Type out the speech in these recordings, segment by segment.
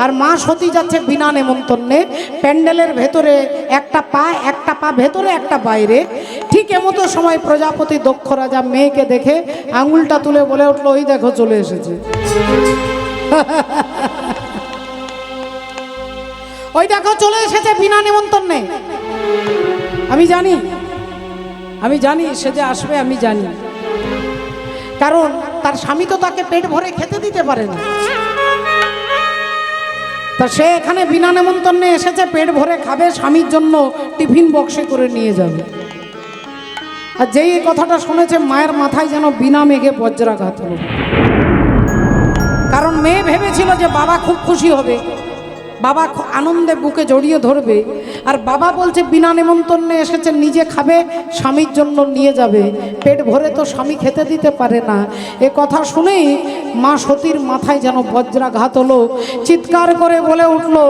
আর মা সতী যাচ্ছে বিনা নেমন্তন্নে, প্যান্ডেলের ভেতরে একটা পা ভেতরে একটা বাইরে। ঠিক এমতো সময় প্রজাপতি দক্ষ রাজা মেয়েকে দেখে আঙুলটা তুলে বলে উঠলো, ওই দেখো চলে এসেছে। ওই দেখো চলে এসেছে বিনা নেমন্তন্নে। আমি জানি সে যে আসবে, আমি জানি, কারণ তার স্বামী তো তাকে পেট ভরে খেতে দিতে পারে না। তা সে এখানে বিনা নেমন্তন্নে এসেছে, পেট ভরে খাবে, স্বামীর জন্য টিফিন বক্সে করে নিয়ে যাবে। আর যেই এই কথাটা শুনেছে, মায়ের মাথায় যেন বিনা মেঘে বজ্রাঘাত হলো। কারণ মেয়ে ভেবেছিল যে বাবা খুব খুশি হবে, বাবা আনন্দে বুকে জড়িয়ে ধরবে, আর বাবা বলছে বিনা নেমন্তন্নে এসেছে, নিজে খাবে, স্বামীর জন্য নিয়ে যাবে, পেট ভরে তো স্বামী খেতে দিতে পারে না। এ কথা শুনেই মা সতীর মাথায় যেন বজ্রাঘাত হলো। চিৎকার করে বলে উঠলো,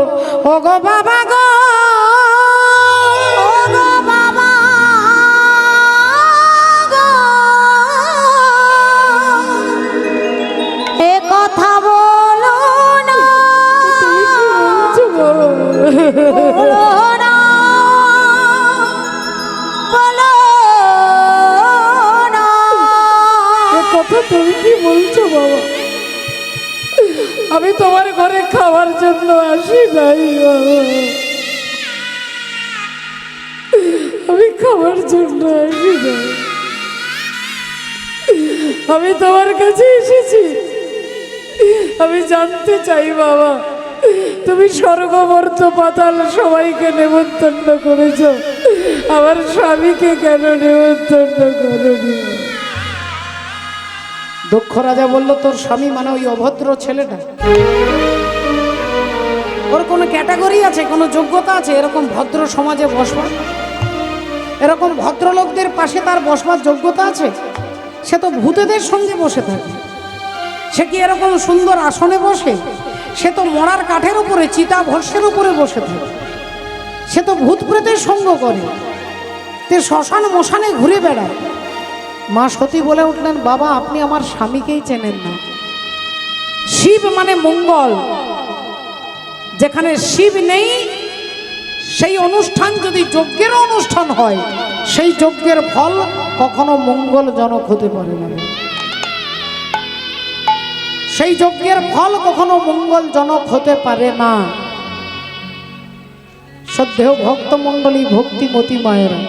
ও গো বাবা গো, ও গো বাবা গো, এ কথা বলো না, বলো না, বলো না। এ কথা তুমি কি বলছো বাবা? আমি তোমার ঘরে খাওয়ার জন্য আসি নাই বাবা, আমি খাওয়ার জন্য আসি নাই, আমি তোমার কাছে এসেছি। আমি জানতে চাই বাবা, তুমি স্বর্গ মর্ত্য পাতাল সবাইকে নেমন্তন্ন করেছ, আমার স্বামীকে কেন নেমন্তন্ন করনি? দক্ষ রাজা বলল, তোর স্বামী মানে ওই অভদ্র ছেলেটা, ওর কোনো ক্যাটাগরি আছে, কোনো যোগ্যতা আছে এরকম ভদ্র সমাজে বসবার? এরকম ভদ্রলোকদের পাশে তার বসবার যোগ্যতা আছে? সে তো ভূতেদের সঙ্গে বসে থাকে। সে কি এরকম সুন্দর আসনে বসে? সে তো মরার কাঠের উপরে, চিতা ভস্যের উপরে বসে থাকে। সে তো ভূত প্রেতের সঙ্গ করে, তে শ্মশান মশানে ঘুরে বেড়ায়। মা সতী বলে উঠলেন, বাবা আপনি আমার স্বামীকেই চেনেন না। শিব মানে মঙ্গল, যেখানে শিব নেই সেই অনুষ্ঠান যদি যজ্ঞের অনুষ্ঠান হয়, সেই যজ্ঞের ফল কখনো মঙ্গলজনক হতে পারে না। সেই যজ্ঞের ফল কখনো মঙ্গলজনক হতে পারে না। শ্রদ্ধেয় ভক্তমণ্ডলী, ভক্তিমতী মায়েরা,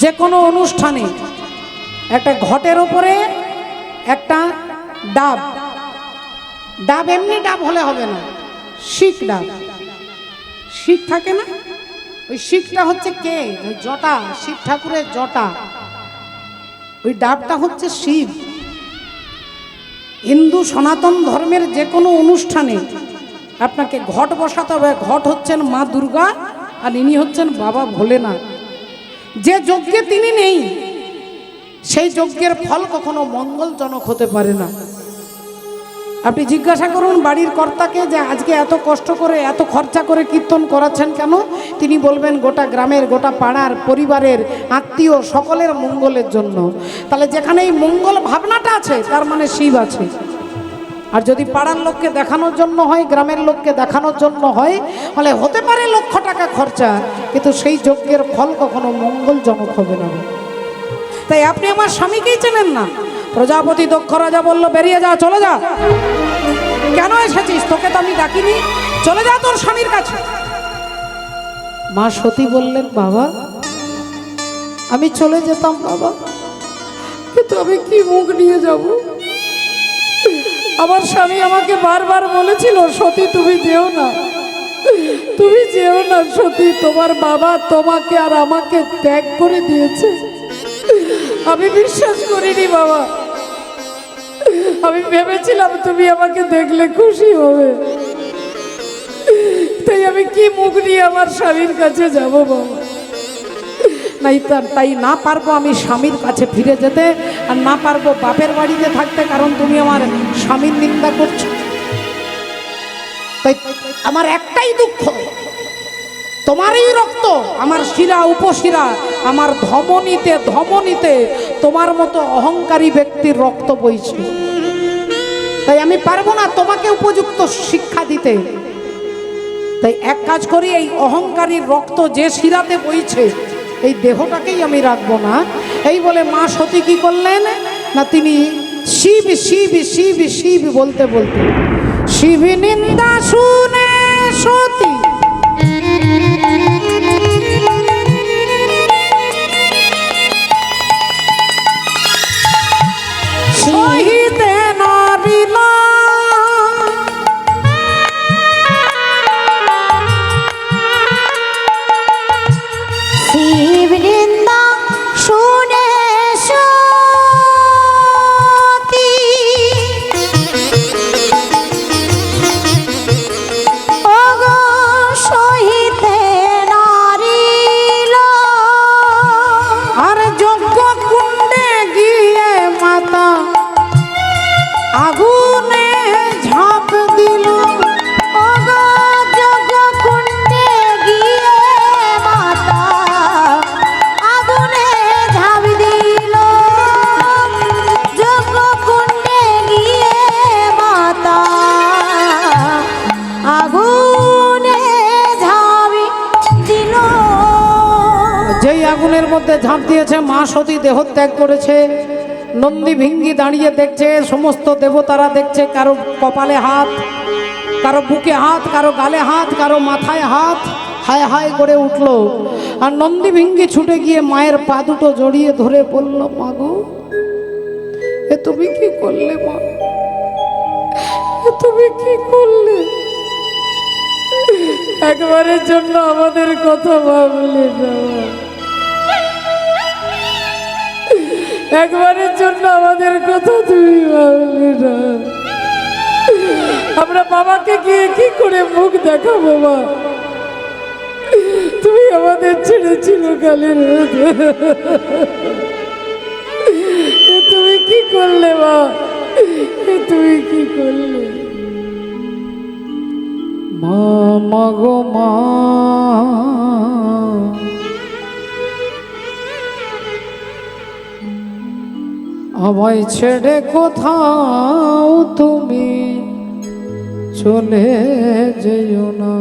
যে কোনো অনুষ্ঠানে একটা ঘটের ওপরে একটা ডাব, ডাব এমনি ডাব হলে হবে না, শিক ডাব, শিক থাকে না, ওই শিকটা হচ্ছে কে? ওই জটা, শিব ঠাকুরের জটা, ওই ডাবটা হচ্ছে শিব। হিন্দু সনাতন ধর্মের যে কোনো অনুষ্ঠানে আপনাকে ঘট বসাতে হবে। ঘট হচ্ছেন মা দুর্গা, আর ইনি হচ্ছেন বাবা ভোলেনাথ। যে যজ্ঞে তিনি নেই, সেই যজ্ঞের ফল কখনো মঙ্গলজনক হতে পারে না। আপনি জিজ্ঞাসা করুন বাড়ির কর্তাকে যে আজকে এত কষ্ট করে, এত খরচা করে কীর্তন করাচ্ছেন কেন? তিনি বলবেন গোটা গ্রামের, গোটা পাড়ার, পরিবারের, আত্মীয় সকলের মঙ্গলের জন্য। তাহলে যেখানে এই মঙ্গল ভাবনাটা আছে, তার মানে শিব আছে। আর যদি পাড়ার লোককে দেখানোর জন্য হয়, গ্রামের লোককে দেখানোর জন্য হয়, তাহলে হতে পারে লক্ষ টাকা খরচা, কিন্তু সেই যজ্ঞের ফল কখনো মঙ্গলজনক হবে না। তাই আপনি আমার স্বামীকেই চেনেন না। প্রজাপতি দক্ষ রাজা বলল, বেরিয়ে যা, চলে যা। কেন এসেছিস? তোকে তো আমি ডাকিনি, চলে যা তোর স্বামীর কাছে। মা সতী বললেন, বাবা আমি চলে যেতাম বাবা, কিন্তু আমি কি মুখ নিয়ে যাব? আমার স্বামী আমাকে বারবার বলেছিল, সতী তুমি যেও না, তুমি যেও না সতী, তোমার বাবা তোমাকে আর আমাকে ত্যাগ করে দিয়েছে। আমি বিশ্বাস করিনি বাবা, আমি ভেবেছিলাম তুমি আমাকে দেখলে খুশি হবে, তাই আমি কি মুখ নিয়ে আমার স্বামীর কাছে যাব বাবা? তাই না পারবো আমি স্বামীর কাছে ফিরে যেতে, আর না পারবো বাপের বাড়িতে থাকতে, কারণ তুমি আমার স্বামীর নিন্দা করছো। তাই আমার একটাই দুঃখ, তোমারই রক্ত আমার শিরা উপশিরা, আমার ধমনীতে ধমনীতে তোমার মতো অহংকারী ব্যক্তির রক্ত বইছে। তাই আমি পারবো না তোমাকে উপযুক্ত শিক্ষা দিতে। তাই এক কাজ করি, এই অহংকারীর রক্ত যে শিরাতে বইছে এই দেহটাকেই আমি রাখবো না। এই বলে মা সতী কি করলেন না, তিনি শিব শিব শিব শিব বলতে বলতে, শিব নিন্দা শুনে সতী সহিতে নারিলা, শিব নিন্দা শুনে সতী ওগো সহিতে নারিল, আর যজ্ঞ কুণ্ডে গিয়ে মাতা আগুনে ঝাঁপ দিল। ওগো যজ্ঞ কুণ্ডে গিয়ে মাতা আগুনে ঝাঁপ দিল, যজ্ঞ কুণ্ডে গিয়ে মাতা আগুনে ঝাঁপ দিল। যেই আগুনের মধ্যে ঝাঁপ দিয়েছে মা সতী দেহত্যাগ করেছে। নন্দী ভিঙ্গি দাঁড়িয়ে দেখছে, সমস্ত দেবতারা দেখছে, কারো কপালে হাত, কারো বুকে হাত, কারো গালে হাত, কারো মাথায় হাত, হায় হায় করে উঠল। আর নন্দী ভিঙ্গি ছুটে গিয়ে মায়ের পা দুটো জড়িয়ে ধরে বলল, মা গো, এ তুমি কি করলে মা, এ তুমি কি করলে? একবারের জন্য আমাদের কথা ভাবলে না, একবারের জন্য আমাদের কথা তুমি ভাবলে না। আমরা বাবাকে গিয়ে কি করে মুখ দেখাবো মা? তুমি আমাদের ছেড়েছিল কালের, তুমি কি করলে মা, তুমি কি করলে? মা মাগো মা, আমায় ছেড়ে কোথাও তুমি চলে যেও না।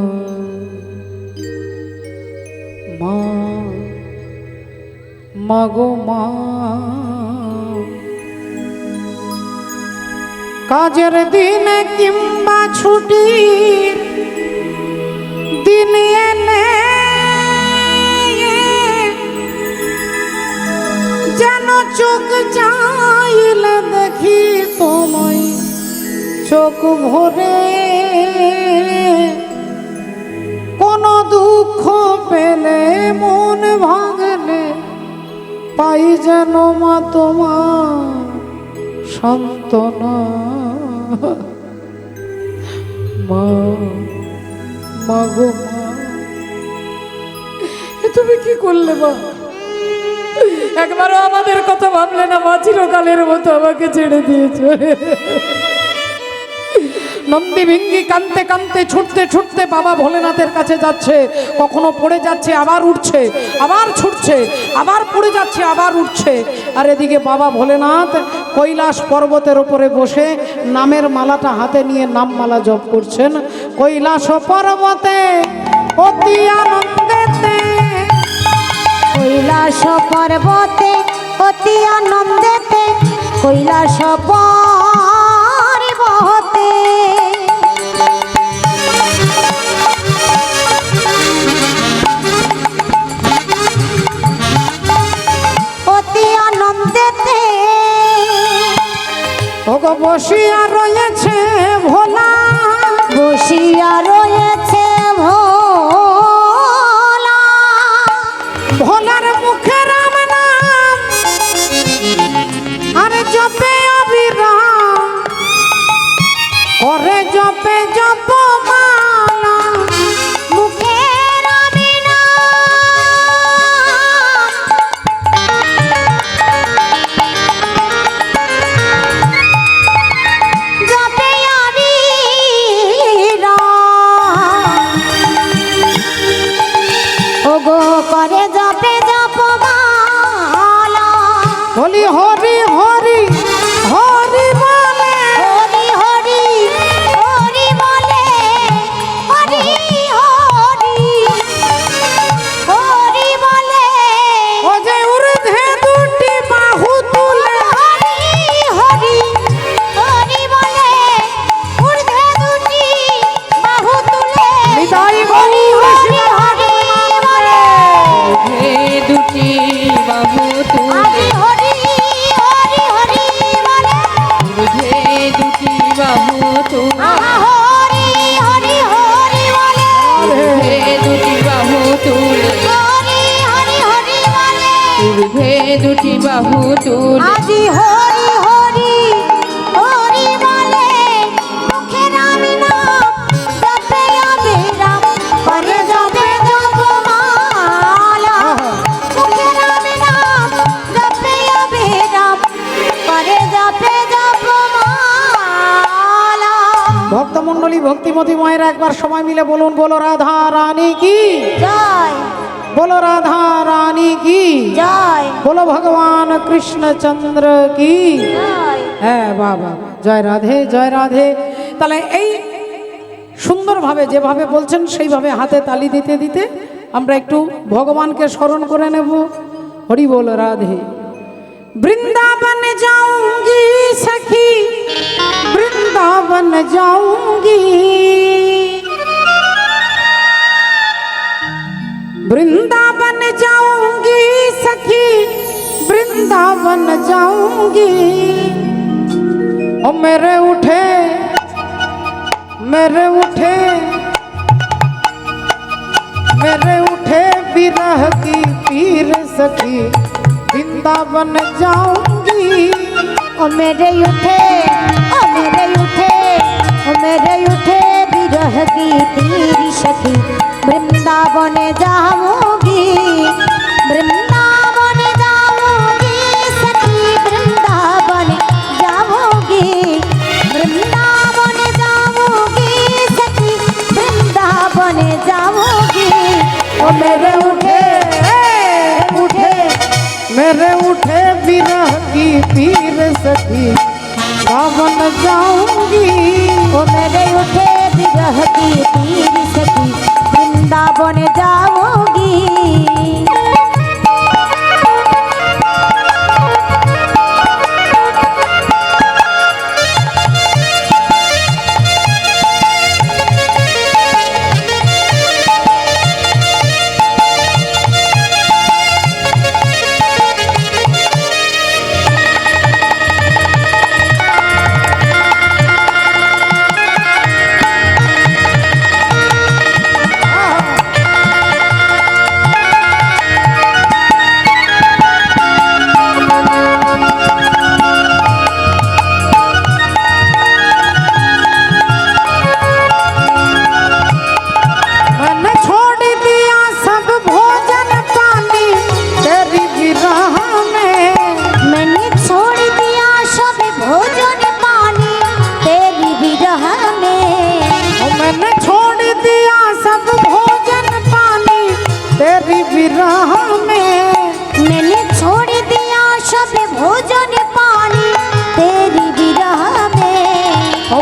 মা মাগো মা, কাজের দিনে কিংবা ছুটির দিন এলে যেন চোখ চাইলে দেখি তোমায় চোখ ভরে, কোনো দুঃখ পেলে মন ভাঙলে পাই যেন মা তোমার সান্ত্বনা। মা মাগো মা, তুমি কি করলে মা? একবারও আমাদের কথা ভাবলে না মা, চিরকালের মতো আমাকে ছেড়ে দিয়েছে। নন্দী ভিঙ্গি কাঁদতে কাঁদতে ছুটতে ছুটতে বাবা ভোলেনাথের কাছে যাচ্ছে, কখনো পড়ে যাচ্ছে আবার উঠছে, আবার ছুটছে, আবার পড়ে যাচ্ছে আবার উঠছে। আর এদিকে বাবা ভোলেনাথ কৈলাস পর্বতের উপরে বসে নামের মালাটা হাতে নিয়ে নামমালা জপ করছেন। কৈলাস পর্বতে অতি আনন্দেতে, কৈলাস পর্বতে অতি আনন্দেতে, কৈলাস পর্বতে অতি আনন্দেতে ওগো বসিয়া রয়েছে ভোলা, বসিয়া রয়েছে ভোলা, ভোলার মুখে রাম নাম আর জপে অবিরাম, করে জপে জপ মালা, মুখে রাম নাম জপে অবিরাম, ওগো করে জপে জপ মালা, বলি হরি হরি হরি বলে, হরি হরি দুটি বাহু তুলে আজি হরি হরি হরি বলে মুখের আমি নাম জপে অবিরাম করে জপে জপমালা মুখের আমি নাম জপে অবিরাম করে জপে জপমালা। ভক্তমণ্ডলী ভক্তিমতী মায়েরা একবার সবাই মিলে বলুন, বলো রাধা রানী কি জয় বলো, রাধা রানী কি জয় বলো, ভগবান কৃষ্ণচন্দ্র কি। জয়। হ্যাঁ বাবা, জয় রাধে জয় রাধে। তাহলে এই সুন্দরভাবে যেভাবে বলছেন সেইভাবে হাতে তালি দিতে দিতে আমরা একটু ভগবানকে স্মরণ করে নেব। হরি বল রাধে। বৃন্দাবন যাऊंगी सखी বৃন্দাবন যাऊंगी वृंदावन जाऊंगी सखी वृंदावन जाऊंगी। ओ मेरे उठे मेरे उठे मेरे उठे विरह की पीर सखी वृंदावन जाऊंगी। ओ मेरे उठे ओ मेरे उठे ओ मेरे उठे विरह की तीर सखी वृंदावने जाऊंगी वृंदावने जाऊंगी सखी वृंदावने जाऊंगी वृंदावने जाऊंगी सखी वृंदावने जाऊंगी। ओ मेरे उठे उठे मेरे उठे विरह की पीर सखी वृंदावन जाऊंगी। ओ मेरे उठे विरह की तीर सखी वृंदावन जाऊंगी।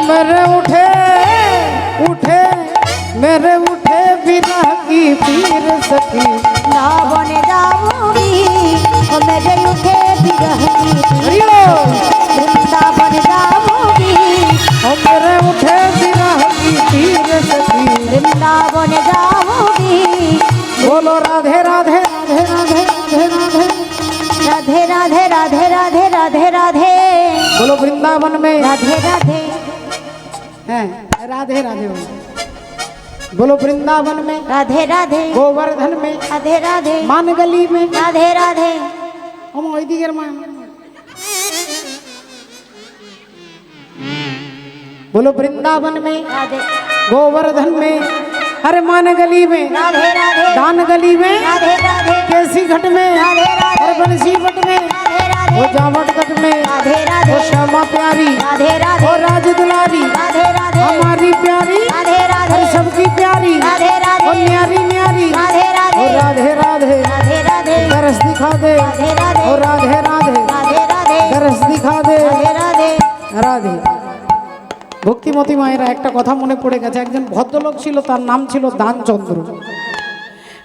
मेरे उठे उठे मेरे उठे विरह की पीर सखी वृंदावन जाऊंगी। ओ मेरे उठे विरह की पीर वृंदावन जाऊंगी। ओ मेरे उठे विरह की पीर सखी वृंदावन जाऊंगी। बोलो राधे राधे राधे राधे राधे राधे राधे राधे राधे राधे राधे राधे बोलो वृंदावन में राधे राधे हैं राधे राधे बोलो वृंदावन में राधे राधे गोवर्धन में राधे राधे मानगली में राधे राधे हम ওই দিকের মান बोलो वृंदावन में राधे गोवर्धन में अरे मानगली में राधे राधे दान गली में राधे राधे केसी घट में राधे राधे और बंसी भट में राधे राधे वो जावट घट में राधे राधे वो श्यामा प्यारी राधे राधे और राज दुलारी राधे राधे हमारी प्यारी राधे राधे और सबकी प्यारी राधे राधे और न्यारी न्यारी राधे राधे और राधे राधे राधे राधे दरस दिखा दे राधे राधे और राधे राधे राधे राधे दरस दिखा दे राधे राधे রাধে। ভক্তিমতী মায়েরা একটা কথা মনে পড়ে গেছে, একজন ভদ্রলোক ছিল, তার নাম ছিল দানচন্দ্র।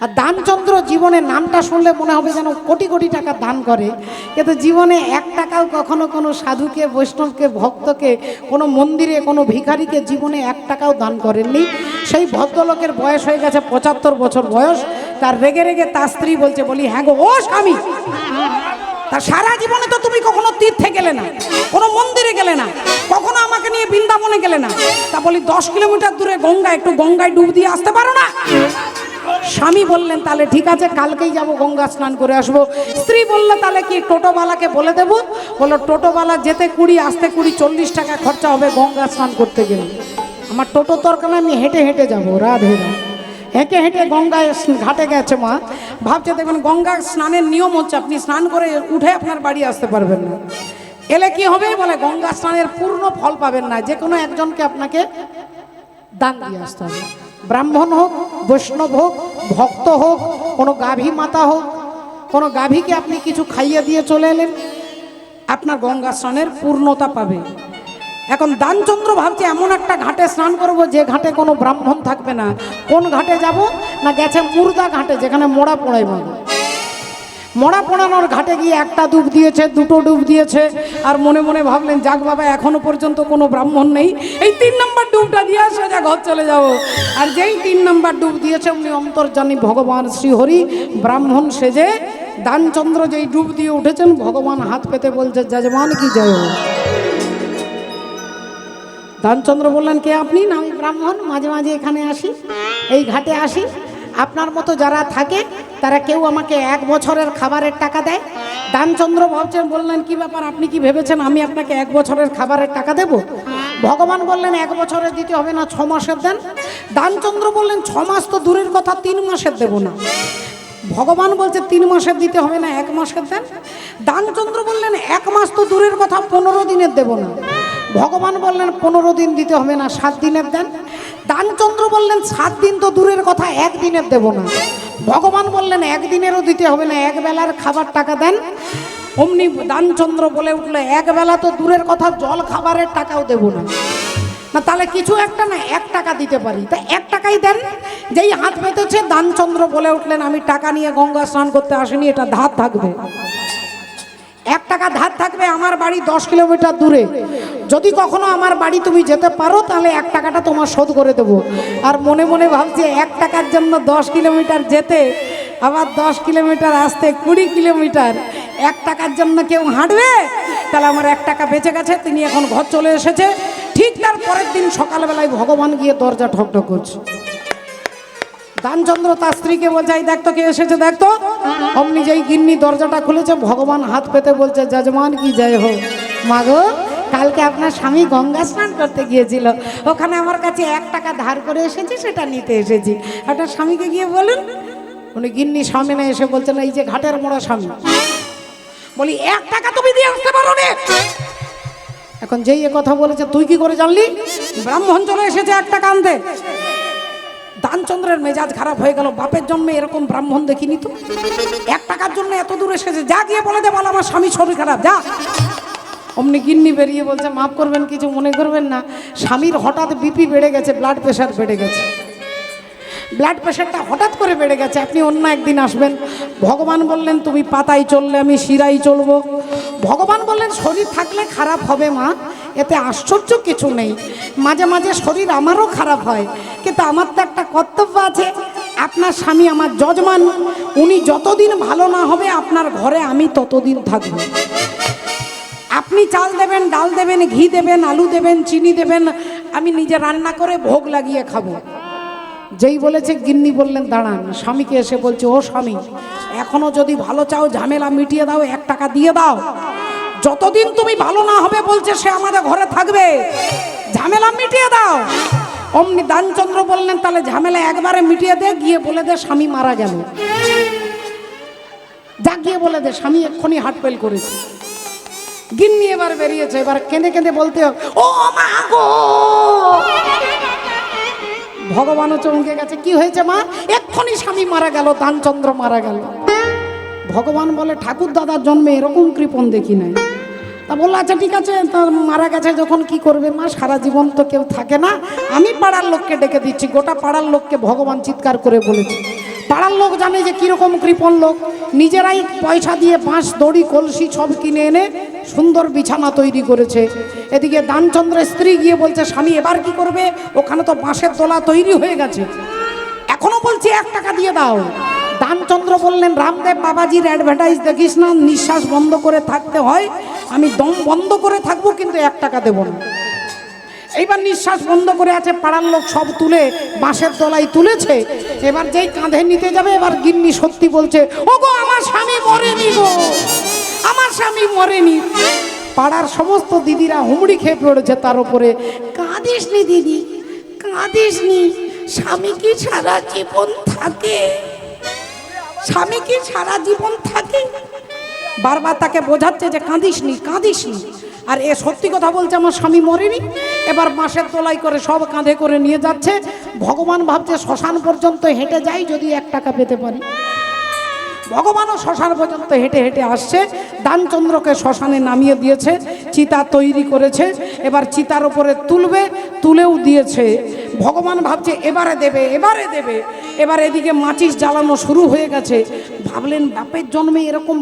আর দানচন্দ্র জীবনে নামটা শুনলে মনে হবে যেন কোটি কোটি টাকা দান করে, কিন্তু জীবনে এক টাকাও কখনো কোনো সাধুকে, বৈষ্ণবকে, ভক্তকে, কোনো মন্দিরে, কোনো ভিখারিকে জীবনে এক টাকাও দান করেননি। সেই ভদ্রলোকের বয়স হয়ে গেছে 75 বছর বয়স। তার রেগে রেগে তার স্ত্রী বলছে, বলি হ্যাঁ গো ও স্বামী, তা সারা জীবনে তো তুমি কখনো তীর্থে গেলে না, কোনো মন্দিরে গেলে না, কখনো আমাকে নিয়ে বৃন্দাবনে গেলে না। তা বলি 10 কিলোমিটার দূরে গঙ্গা, একটু গঙ্গায় ডুব দিয়ে আসতে পারো না? স্বামী বললেন তাহলে ঠিক আছে, কালকেই যাব, গঙ্গা স্নান করে আসবো। স্ত্রী বললো তাহলে কি টোটোওয়ালাকে বলে দেবো? বললো টোটোওয়ালা যেতে 20, আসতে 20, 40 টাকা খরচা হবে গঙ্গা স্নান করতে গেলে। আমার টোটো দরকার না, আমি হেঁটে হেঁটে যাবো। রাধে রাধে। হেঁটে হেঁটে গঙ্গায় ঘাটে গেছে মা। ভাবছে দেখবেন গঙ্গা স্নানের নিয়ম হচ্ছে আপনি স্নান করে উঠে আপনার বাড়ি আসতে পারবেন না। এলে কি হবে? বলে গঙ্গা স্নানের পূর্ণ ফল পাবেন না, যে কোনো একজনকে আপনাকে দান দিয়ে আসতে হবে। ব্রাহ্মণ হোক, বৈষ্ণব হোক, ভক্ত হোক, কোনো গাভী মাতা হোক, কোনো গাভীকে আপনি কিছু খাইয়ে দিয়ে চলে এলেন, আপনার গঙ্গা স্নানের পূর্ণতা পাবে। এখন দানচন্দ্র ভাবছে এমন একটা ঘাটে স্নান করব যে ঘাটে কোনো ব্রাহ্মণ থাকবে না। কোন ঘাটে যাব না? গেছে মুর্দা ঘাটে, যেখানে মোড়া পোড়াই মানো। মোড়া পোড়ানোর ঘাটে গিয়ে একটা ডুব দিয়েছে, দুটো ডুব দিয়েছে, আর মনে মনে ভাবলেন যাক বাবা এখনো পর্যন্ত কোনো ব্রাহ্মণ নেই, এই 3 নম্বর ডুবটা দিয়ে সোজা ঘর চলে যাব। আর যেই 3 নম্বর ডুব দিয়েছে উনি অন্তর্যামী ভগবান শ্রীহরি ব্রাহ্মণ সেজে দানচন্দ্র যেই ডুব দিয়ে উঠেছেন, ভগবান হাত পেতে বলছে যজমান কি জয় হোক। দানচন্দ্র বললেন কে আপনি? না আমি ব্রাহ্মণ, মাঝে মাঝে এখানে আসি, এই ঘাটে আসি। আপনার মতো যারা থাকে তারা কেউ আমাকে 1 বছরের খাবারের টাকা দেয়। দানচন্দ্র ভাবছেন, বললেন কি ব্যাপার, আপনি কি ভেবেছেন আমি আপনাকে 1 বছরের খাবারের টাকা দেব? ভগবান বললেন 1 বছরের দিতে হবে না, 6 মাসের দেন। দানচন্দ্র বললেন 6 মাস তো দূরের কথা, 3 মাসের দেব না। ভগবান বলছে 3 মাসের দিতে হবে না, 1 মাসের দেন। দানচন্দ্র বললেন 1 মাস তো দূরের কথা, 15 দিনের দেব না। ভগবান বললেন 15 দিন দিতে হবে না, 7 দিনের দেন। দানচন্দ্র বললেন 7 দিন তো দূরের কথা, 1 দিনের দেব না। ভগবান বললেন 1 দিনেরও দিতে হবে না, 1 বেলার খাবার টাকা দেন। অমনি দানচন্দ্র বলে উঠলো 1 বেলা তো দূরের কথা, জল খাবারের টাকাও দেব না। না তাহলে কিছু একটা না, 1 টাকা দিতে পারি, তা 1 টাকাই দেন। যেই হাত পেতেছে দানচন্দ্র বলে উঠলেন আমি টাকা নিয়ে গঙ্গা স্নান করতে আসিনি, এটা ধার থাকবে। 1 টাকা ধার থাকবে। আমার বাড়ি 10 কিলোমিটার দূরে, যদি কখনো আমার বাড়ি তুমি যেতে পারো তাহলে 1 টাকাটা তোমার শোধ করে দেবো। আর মনে মনে ভাবছে 1 টাকার জন্য 10 কিলোমিটার যেতে, আবার 10 কিলোমিটার আসতে, 20 কিলোমিটার, 1 টাকার জন্য কেউ হাঁটবে? তাহলে আমার 1 টাকা বেঁচে গেছে। তিনি এখন ঘর চলে এসেছে। ঠিক তার পরের দিন সকালবেলায় ভগবান গিয়ে দরজা ঠকঠক করছে। দানচন্দ্র তার স্ত্রীকে বলছে এই দেখতো কে এসেছে, দেখতো। অমনি যেই গিন্নি দরজাটা খুলেছে, ভগবান হাত পেতে বলছে যজমান কি জয় হোক। মাগো কালকে আপনার স্বামী গঙ্গা স্নান করতে গিয়েছিল, ওখানে আমার কাছে 1 টাকা ধার করে এসেছি, সেটা নিতে এসেছি। একটা স্বামীকে গিয়ে বলুন। উনি গিন্নি সামনে এসে বলছেন এই যে ঘাটের মোড়া স্বামী। বলি 1 টাকা তুমি দিয়ে আসতে পারো না। এখন যেই কথা বলেছে তুই কি করে জানলি? ব্রাহ্মণ চলে এসেছে 1 টাকা আনতে। দানচন্দ্রের মেজাজ খারাপ হয়ে গেল, বাপের জন্মে এরকম ব্রাহ্মণ দেখিনি তো। 1 টাকার জন্য এত দূর এসেছে, যা গিয়ে বলে দে, বল আমার স্বামী শরীর খারাপ, যা। অমনি গিন্নি বেরিয়ে বলছে মাফ করবেন, কিছু মনে করবেন না, স্বামীর হঠাৎ বিপি বেড়ে গেছে, ব্লাড প্রেশার বেড়ে গেছে, ব্লাড প্রেশারটা হঠাৎ করে বেড়ে গেছে, আপনি অন্য একদিন আসবেন। ভগবান বললেন তুমি পাতায় চললে আমি শিরাই চলবো। ভগবান বললেন শরীর থাকলে খারাপ হবে মা, এতে আশ্চর্য কিছু নেই। মাঝে মাঝে শরীর আমারও খারাপ হয়, কিন্তু আমার তো একটা কর্তব্য আছে। আপনার স্বামী আমার যজমান, উনি যতদিন ভালো না হবে আপনার ঘরে আমি ততদিন থাকবো। আপনি চাল দেবেন, ডাল দেবেন, ঘি দেবেন, আলু দেবেন, চিনি দেবেন, আমি নিজে রান্না করে ভোগ লাগিয়ে খাবো। যেই বলেছে গিন্নি বললেন দাঁড়ান। স্বামীকে এসে বলছে ও স্বামী, এখনো যদি ভালো চাও ঝামেলা মিটিয়ে দাও, 1 টাকা দিয়ে দাও। যতদিন তুমি ভালো না হবে বলছে সে আমাদের ঘরে থাকবে, ঝামেলা মিটিয়ে দাও। অমনি দানচন্দ্র বললেন তাহলে ঝামেলা একবারে মিটিয়ে দে, গিয়ে বলে দে স্বামী মারা গেল। যা গিয়ে বলে দে স্বামী এক্ষুনি হার্ট ফেল করেছে। গিন্নি এবার বেরিয়েছে, এবার কেঁদে কেঁদে বলতে ও মা গো। ভগবানও চমকে গেছে, কি হয়েছে মা? এক্ষুনি স্বামী মারা গেল, দানচন্দ্র মারা গেল। ভগবান বলে ঠাকুর দাদার জন্মে এরকম কৃপণ দেখি নাই। তা বললো আচ্ছা ঠিক আছে, মারা গেছে যখন কি করবে মা, সারা জীবন তো কেউ থাকে না, আমি পাড়ার লোককে ডেকে দিচ্ছি। গোটা পাড়ার লোককে ভগবান চিৎকার করে বলেছে। পাড়ার লোক জানে যে কিরকম কৃপণ লোক, নিজেরাই পয়সা দিয়ে বাঁশ, দড়ি, কলসি সব কিনে এনে সুন্দর বিছানা তৈরি করেছে। এদিকে দানচন্দ্রের স্ত্রী গিয়ে বলছে স্বামী এবার কি করবে? ওখানে তো বাঁশের দোলা তৈরি হয়ে গেছে, এখনো বলছি 1 টাকা দিয়ে দাও। দানচন্দ্র বললেন রামদেব বাবাজির অ্যাডভার্টাইজ দেখিস না, নিঃশ্বাস বন্ধ করে থাকতে হয়, আমি দম বন্ধ করে থাকবো কিন্তু 1 টাকা দেব না। এইবার নিঃশ্বাস বন্ধ করে আছে, পাড়ার লোক সব তুলে বাঁশের তলায় তুলেছে। এবার যেই কাঁধে নিতে যাবে, এবার গিন্নি সত্যি বলছে, ও গো আমার স্বামী মরেনি গো, আমার স্বামী মরেনি। পাড়ার সমস্ত দিদিরা হুমড়ি খেয়ে পড়েছে তার উপরে। কাঁদিস নি দিদি, কাঁদিস নি, স্বামী কি সারা জীবন থাকে? স্বামী কি সারা জীবন থাকে? বারবার তাকে বোঝাচ্ছে যে কাঁদিস নি, কাঁদিস নি। আর এ সত্যি কথা বলছে, আমার স্বামী মরেনি। এবার বাঁশের তলায় করে সব কাঁধে করে নিয়ে যাচ্ছে। ভগবান ভাবছে শ্মশান পর্যন্ত হেঁটে যাই, যদি 1 টাকা পেতে পারি। ভগবানও শ্মশান পর্যন্ত হেঁটে হেঁটে আসছে। দানচন্দ্রকে শ্মশানে নামিয়ে দিয়েছে, চিতা তৈরি করেছে। এবার চিতার উপরে তুলবে, তুলেও দিয়েছে। ভগবান ভাবছে এবারে দেবে, এবারে দেবে। এবার এদিকে মাচিস জ্বালানো শুরু হয়ে গেছে। ভাবলেন বাপের জন্মে এরকম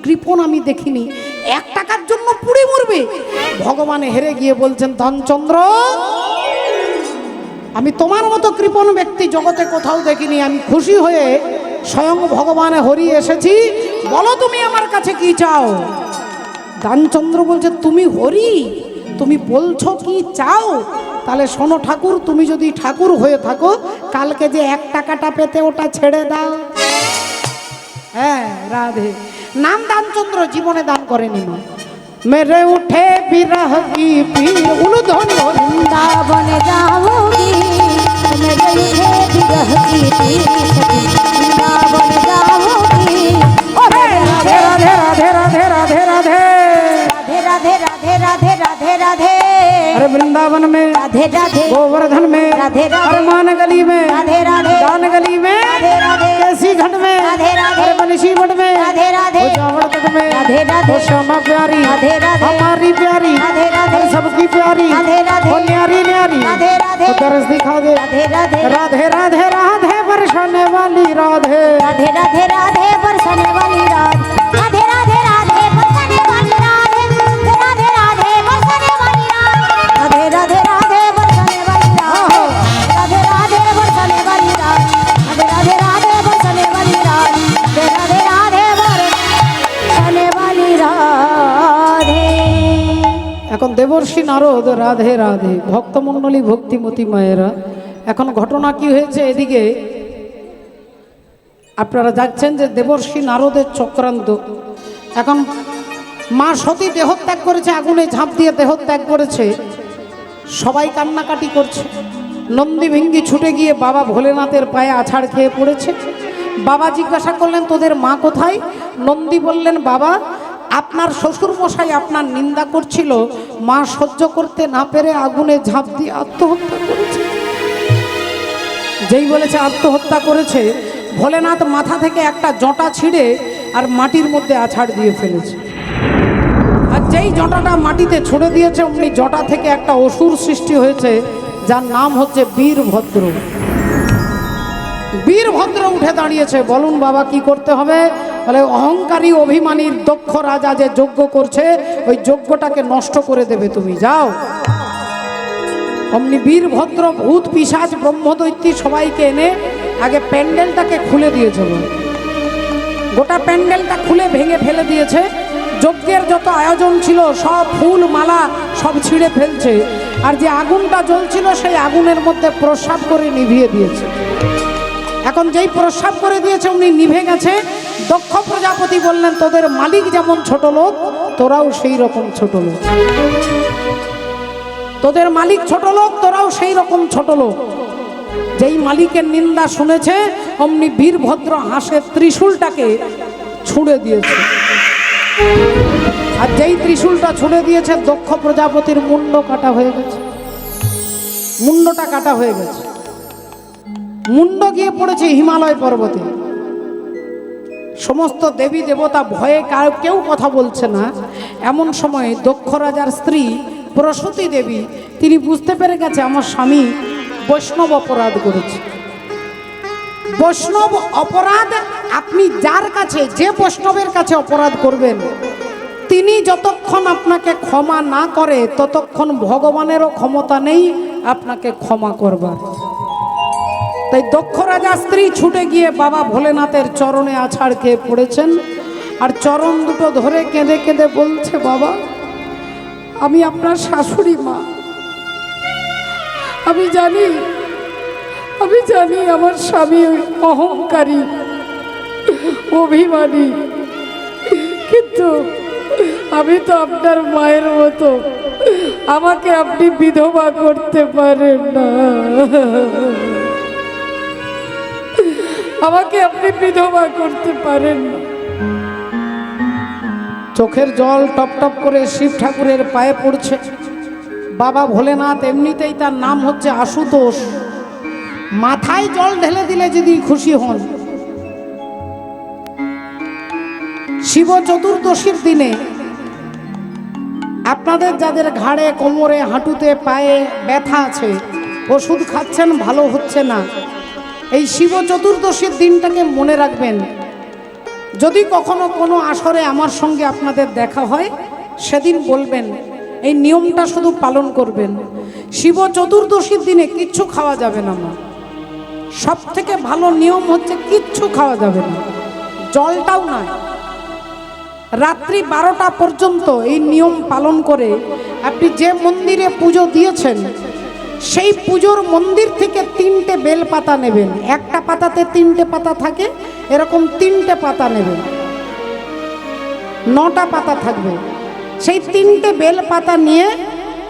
কৃপণ আমি দেখিনি, 1 টাকার জন্য পুড়ে মরবে। ভগবান হেরে গিয়ে বলছেন, ধনচন্দ্র, আমি তোমার মতো কৃপণ ব্যক্তি জগতে কোথাও দেখিনি। আমি খুশি হয়ে স্বয়ং ভগবান হরি এসেছি, বলো তুমি আমার কাছে কি চাও? দানচন্দ্র বলছে, তুমি হরি, তুমি বলছো কি চাও? তাহলে শোনো ঠাকুর, তুমি যদি ঠাকুর হয়ে থাকো, কালকে যে 1 টাকাটা পেতে ওটা ছেড়ে দাও। হ্যাঁ রাধে। নাম দানচন্দ্র জীবনে দান করেনি মা। মেরে উঠে বিরহ কি পীর উলুধ্বনি वृंदावन जाऊंगी, मेरे उठे विरह की पीर, वृंदावन जाऊंगी। ओ राधे राधे राधे राधे राधे राधे राधे राधे राधे राधे राधे। अरे वृंदावन में, राधे राधे गोवर्धन में, राधे राधे, हनुमान गली में, राधे राधे, दान गली में, राधे राधे, कैसी घट में, राधे राधे, अरे बंशी मठ में, राधे राधे, जावड़ तट में, राधे राधे, वो श्यामा प्यारी, राधे राधे, हमारी प्यारी, राधे राधे, अरे सबकी प्यारी, राधे राधे, वो न्यारी न्यारी, राधे राधे, तो दरस दिखा दे। राधे राधे, राधे राधे राधे बरसाने वाली राधे, राधे राधे राधे बरसने वाली रात, राधे राधे राधे बरसने वाली रात, राधे राधे बरसने वाली रात, राधे राधे राधे बरसने वाली रात, राधे राधे बरसने वाली रात, राधे राधे राधे बरसने वाली रात, राधे राधे बरसने वाली राधे। এখন দেবর্ষি নারদ রাধে রাধে, ভক্তমণ্ডলী ভক্তিমতী মায়েরা। এখন ঘটনা কি হয়েছে, এদিকে আপনারা যাচ্ছেন যে দেবর্ষি নারদের চক্রান্ত। এখন মা সতী দেহত্যাগ করেছে, আগুনে ঝাঁপ দিয়ে দেহত্যাগ করেছে। সবাই কান্নাকাটি করছে। নন্দী ভিঙ্গি ছুটে গিয়ে বাবা ভোলেনাথের পায়ে আছাড় খেয়ে পড়েছে। বাবা জিজ্ঞাসা করলেন, তোদের মা কোথায়? নন্দী বললেন, বাবা আপনার শ্বশুর মশাই আপনার নিন্দা করছিল, মা সহ্য করতে না পেরে আগুনে ঝাঁপ দিয়ে আত্মহত্যা করেছে। যেই বলেছে আত্মহত্যা করেছে, ভোলেনাথ মাথা থেকে একটা জটা ছিঁড়ে আর মাটির মধ্যে আছাড় দিয়ে ফেলেছে। আর যেই জটাটা মাটিতে ছুঁড়ে দিয়েছে, অমনি জটা থেকে একটা অসুর সৃষ্টি হয়েছে, যার নাম হচ্ছে বীরভদ্র। বীরভদ্র উঠে দাঁড়িয়েছে। বলুন বাবা কি করতে হবে? বলে অহংকারী অভিমানীর দক্ষ রাজা যে যজ্ঞ করছে, ওই যজ্ঞটাকে নষ্ট করে দেবে, তুমি যাও। অমনি বীরভদ্র ভূত পিশাচ ব্রহ্মদৈত্যী সবাইকে এনে আগে প্যান্ডেলটাকে খুলে দিয়েছিল। গোটা প্যান্ডেলটা খুলে ভেঙে ফেলে দিয়েছে। যজ্ঞের যত আয়োজন ছিল সব ফুল মালা সব ছিঁড়ে ফেলছে। আর যে আগুনটা জ্বলছিল সেই আগুনের মধ্যে প্রস্রাব করে নিভিয়ে দিয়েছে। এখন যেই প্রস্রাব করে দিয়েছে উনি নিভে গেছে। দক্ষ প্রজাপতি বললেন, তোদের মালিক যেমন ছোট লোক, তোরাও সেই রকম ছোট লোক। তোদের মালিক ছোট লোক, তোরাও সেই রকম ছোট লোক। যেই মালিকের নিন্দা শুনেছে, অমনি বীরভদ্র হাসে ত্রিশূলটাকে ছুঁড়ে দিয়েছে। আর যেই ত্রিশূলটা ছুঁড়ে দিয়েছে, দক্ষ প্রজাপতির মুন্ড কাটা হয়ে গেছে। মুন্ডটা কাটা হয়ে গেছে। মুন্ড গিয়ে পড়েছে হিমালয় পর্বতে। সমস্ত দেবী দেবতা ভয়ে কেউ কথা বলছে না। এমন সময় দক্ষ রাজার স্ত্রী প্রসূতি দেবী, তিনি বুঝতে পেরে গেছে আমার স্বামী বৈষ্ণব অপরাধ করেছে। বৈষ্ণব অপরাধ, আপনি যার কাছে, যে বৈষ্ণবের কাছে অপরাধ করবেন, তিনি যতক্ষণ আপনাকে ক্ষমা না করে ততক্ষণ ভগবানেরও ক্ষমতা নেই আপনাকে ক্ষমা করবার। তাই দক্ষ রাজা স্ত্রী ছুটে গিয়ে বাবা ভোলেনাথের চরণে আছাড় খেয়ে পড়েছেন। আর চরণ দুটো ধরে কেঁদে কেঁদে বলছে, বাবা আমি আপনার শাশুড়ি মা, আমি জানি আমার স্বামী অহংকারী, অভিমানী, কিন্তু আমি তো আপনার মায়ের মতো, আমাকে আপনি বিধবা করতে পারেন না, আমাকে আপনি বিধবা করতে পারেন না। চোখের জল টপ টপ করে শিব ঠাকুরের পায়ে পড়ছে। বাবা ভোলেনাথ এমনিতেই তার নাম হচ্ছে আশুতোষ, মাথায় জল ঢেলে দিলে যদি খুশি হন। শিব চতুর্দশীর দিনে আপনাদের যাদের ঘাড়ে, কোমরে, হাঁটুতে, পায়ে ব্যথা আছে, ওষুধ খাচ্ছেন ভালো হচ্ছে না, এই শিব চতুর্দশীর দিনটাকে মনে রাখবেন। যদি কখনো কোনো আসরে আমার সঙ্গে আপনাদের দেখা হয়, সেদিন বলবেন, এই নিয়মটা শুধু পালন করবেন। শিব চতুর্দশীর দিনে কিচ্ছু খাওয়া যাবে না মা। সব থেকে ভালো নিয়ম হচ্ছে কিচ্ছু খাওয়া যাবে না, জলটাও নয়। রাত্রি 12টা পর্যন্ত এই নিয়ম পালন করে আপনি যে মন্দিরে পুজো দিয়েছেন, সেই পুজোর মন্দির থেকে 3টে বেলপাতা নেবেন। একটা পাতাতে 3টে পাতা থাকে, এরকম 3টে পাতা নেবেন, 9টা পাতা থাকবে। সেই 3টে বেলপাতা নিয়ে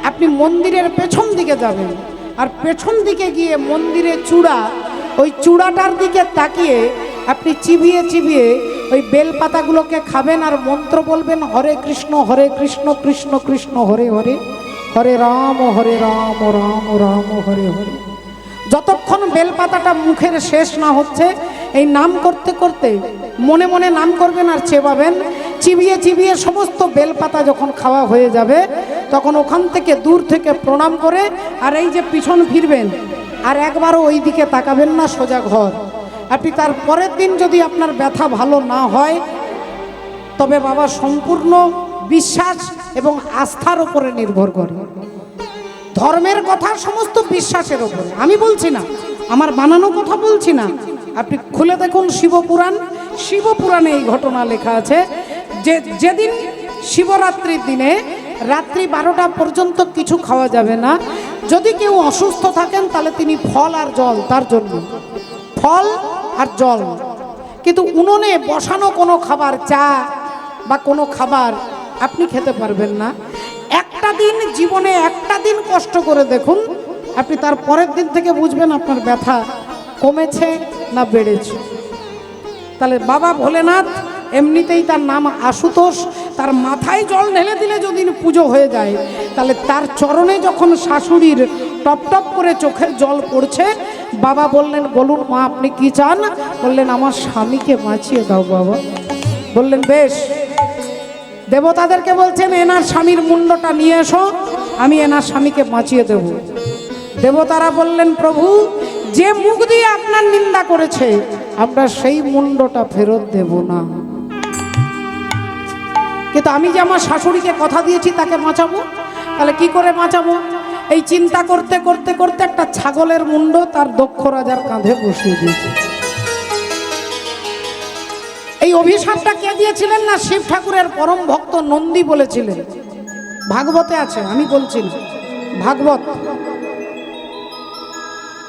আপনি মন্দিরের পেছন দিকে যাবেন, আর পেছন দিকে গিয়ে মন্দিরের চূড়া, ওই চূড়াটার দিকে তাকিয়ে আপনি চিবিয়ে চিবিয়ে ওই বেলপাতাগুলোকে খাবেন আর মন্ত্র বলবেন, হরে কৃষ্ণ কৃষ্ণ কৃষ্ণ হরে হরে, হরে রাম রাম রাম হরে হরে। যতক্ষণ বেলপাতাটা মুখের শেষ না হচ্ছে, এই নাম করতে করতে মনে মনে নাম করবেন আর চেবাবেন। চিবিয়ে চিবিয়ে সমস্ত বেলপাতা যখন খাওয়া হয়ে যাবে, তখন ওখান থেকে দূর থেকে প্রণাম করে আর এই যে পিছন ফিরবেন, আর একবারও ওই দিকে তাকাবেন না, সোজা ঘর। আপনি তার পরের দিন যদি আপনার ব্যথা ভালো না হয়, তবে বাবা সম্পূর্ণ বিশ্বাস এবং আস্থার উপরে নির্ভর করে। ধর্মের কথা সমস্ত বিশ্বাসের উপরে, আমি বলছি না, আমার বানানো কথা বলছি না। আপনি খুলে দেখুন শিবপুরাণ, শিবপুরাণে এই ঘটনা লেখা আছে যে যেদিন শিবরাত্রির দিনে রাত্রি 12টা পর্যন্ত কিছু খাওয়া যাবে না। যদি কেউ অসুস্থ থাকেন তাহলে তিনি ফল আর জল, তার জন্য ফল আর জল, কিন্তু উনুনে বসানো কোনো খাবার, চা বা কোনো খাবার আপনি খেতে পারবেন না। একটা দিন জীবনে, একটা দিন কষ্ট করে দেখুন, আপনি তার পরের দিন থেকে বুঝবেন আপনার ব্যথা কমেছে না বেড়েছে। তাহলে বাবা ভোলেনাথ এমনিতেই তার নাম আশুতোষ, তার মাথায় জল ঢেলে দিলে যদি পুজো হয়ে যায়, তাহলে তার চরণে যখন শাশুড়ির টপ টপ করে চোখের জল পড়ছে, বাবা বললেন, বলুন মা আপনি কি চান? বললেন, আমার স্বামীকে বাঁচিয়ে দাও বাবা। বললেন বেশ। দেবতাদেরকে বলছেন, এনার স্বামীর মুন্ডটা নিয়ে এসো, আমি এনার স্বামীকে বাঁচিয়ে দেব। দেবতারা বললেন, প্রভু যে মুখ দিয়ে আপনার নিন্দা করেছে, আমরা সেই মুন্ডটা ফেরত দেব না, কিন্তু আমি যে আমার শাশুড়িকে কথা দিয়েছি তাকে বাঁচাবো, তাহলে কি করে বাঁচাবো? এই চিন্তা করতে করতে করতে একটা ছাগলের মুন্ড তার দক্ষ রাজার কাঁধে বসিয়ে দিয়েছে। এই অভিশাপটা কে দিয়েছিলেন না? শিব ঠাকুরের পরম ভক্ত নন্দী বলেছিলেন। ভাগবতে আছে, আমি বলছি না, ভাগবত।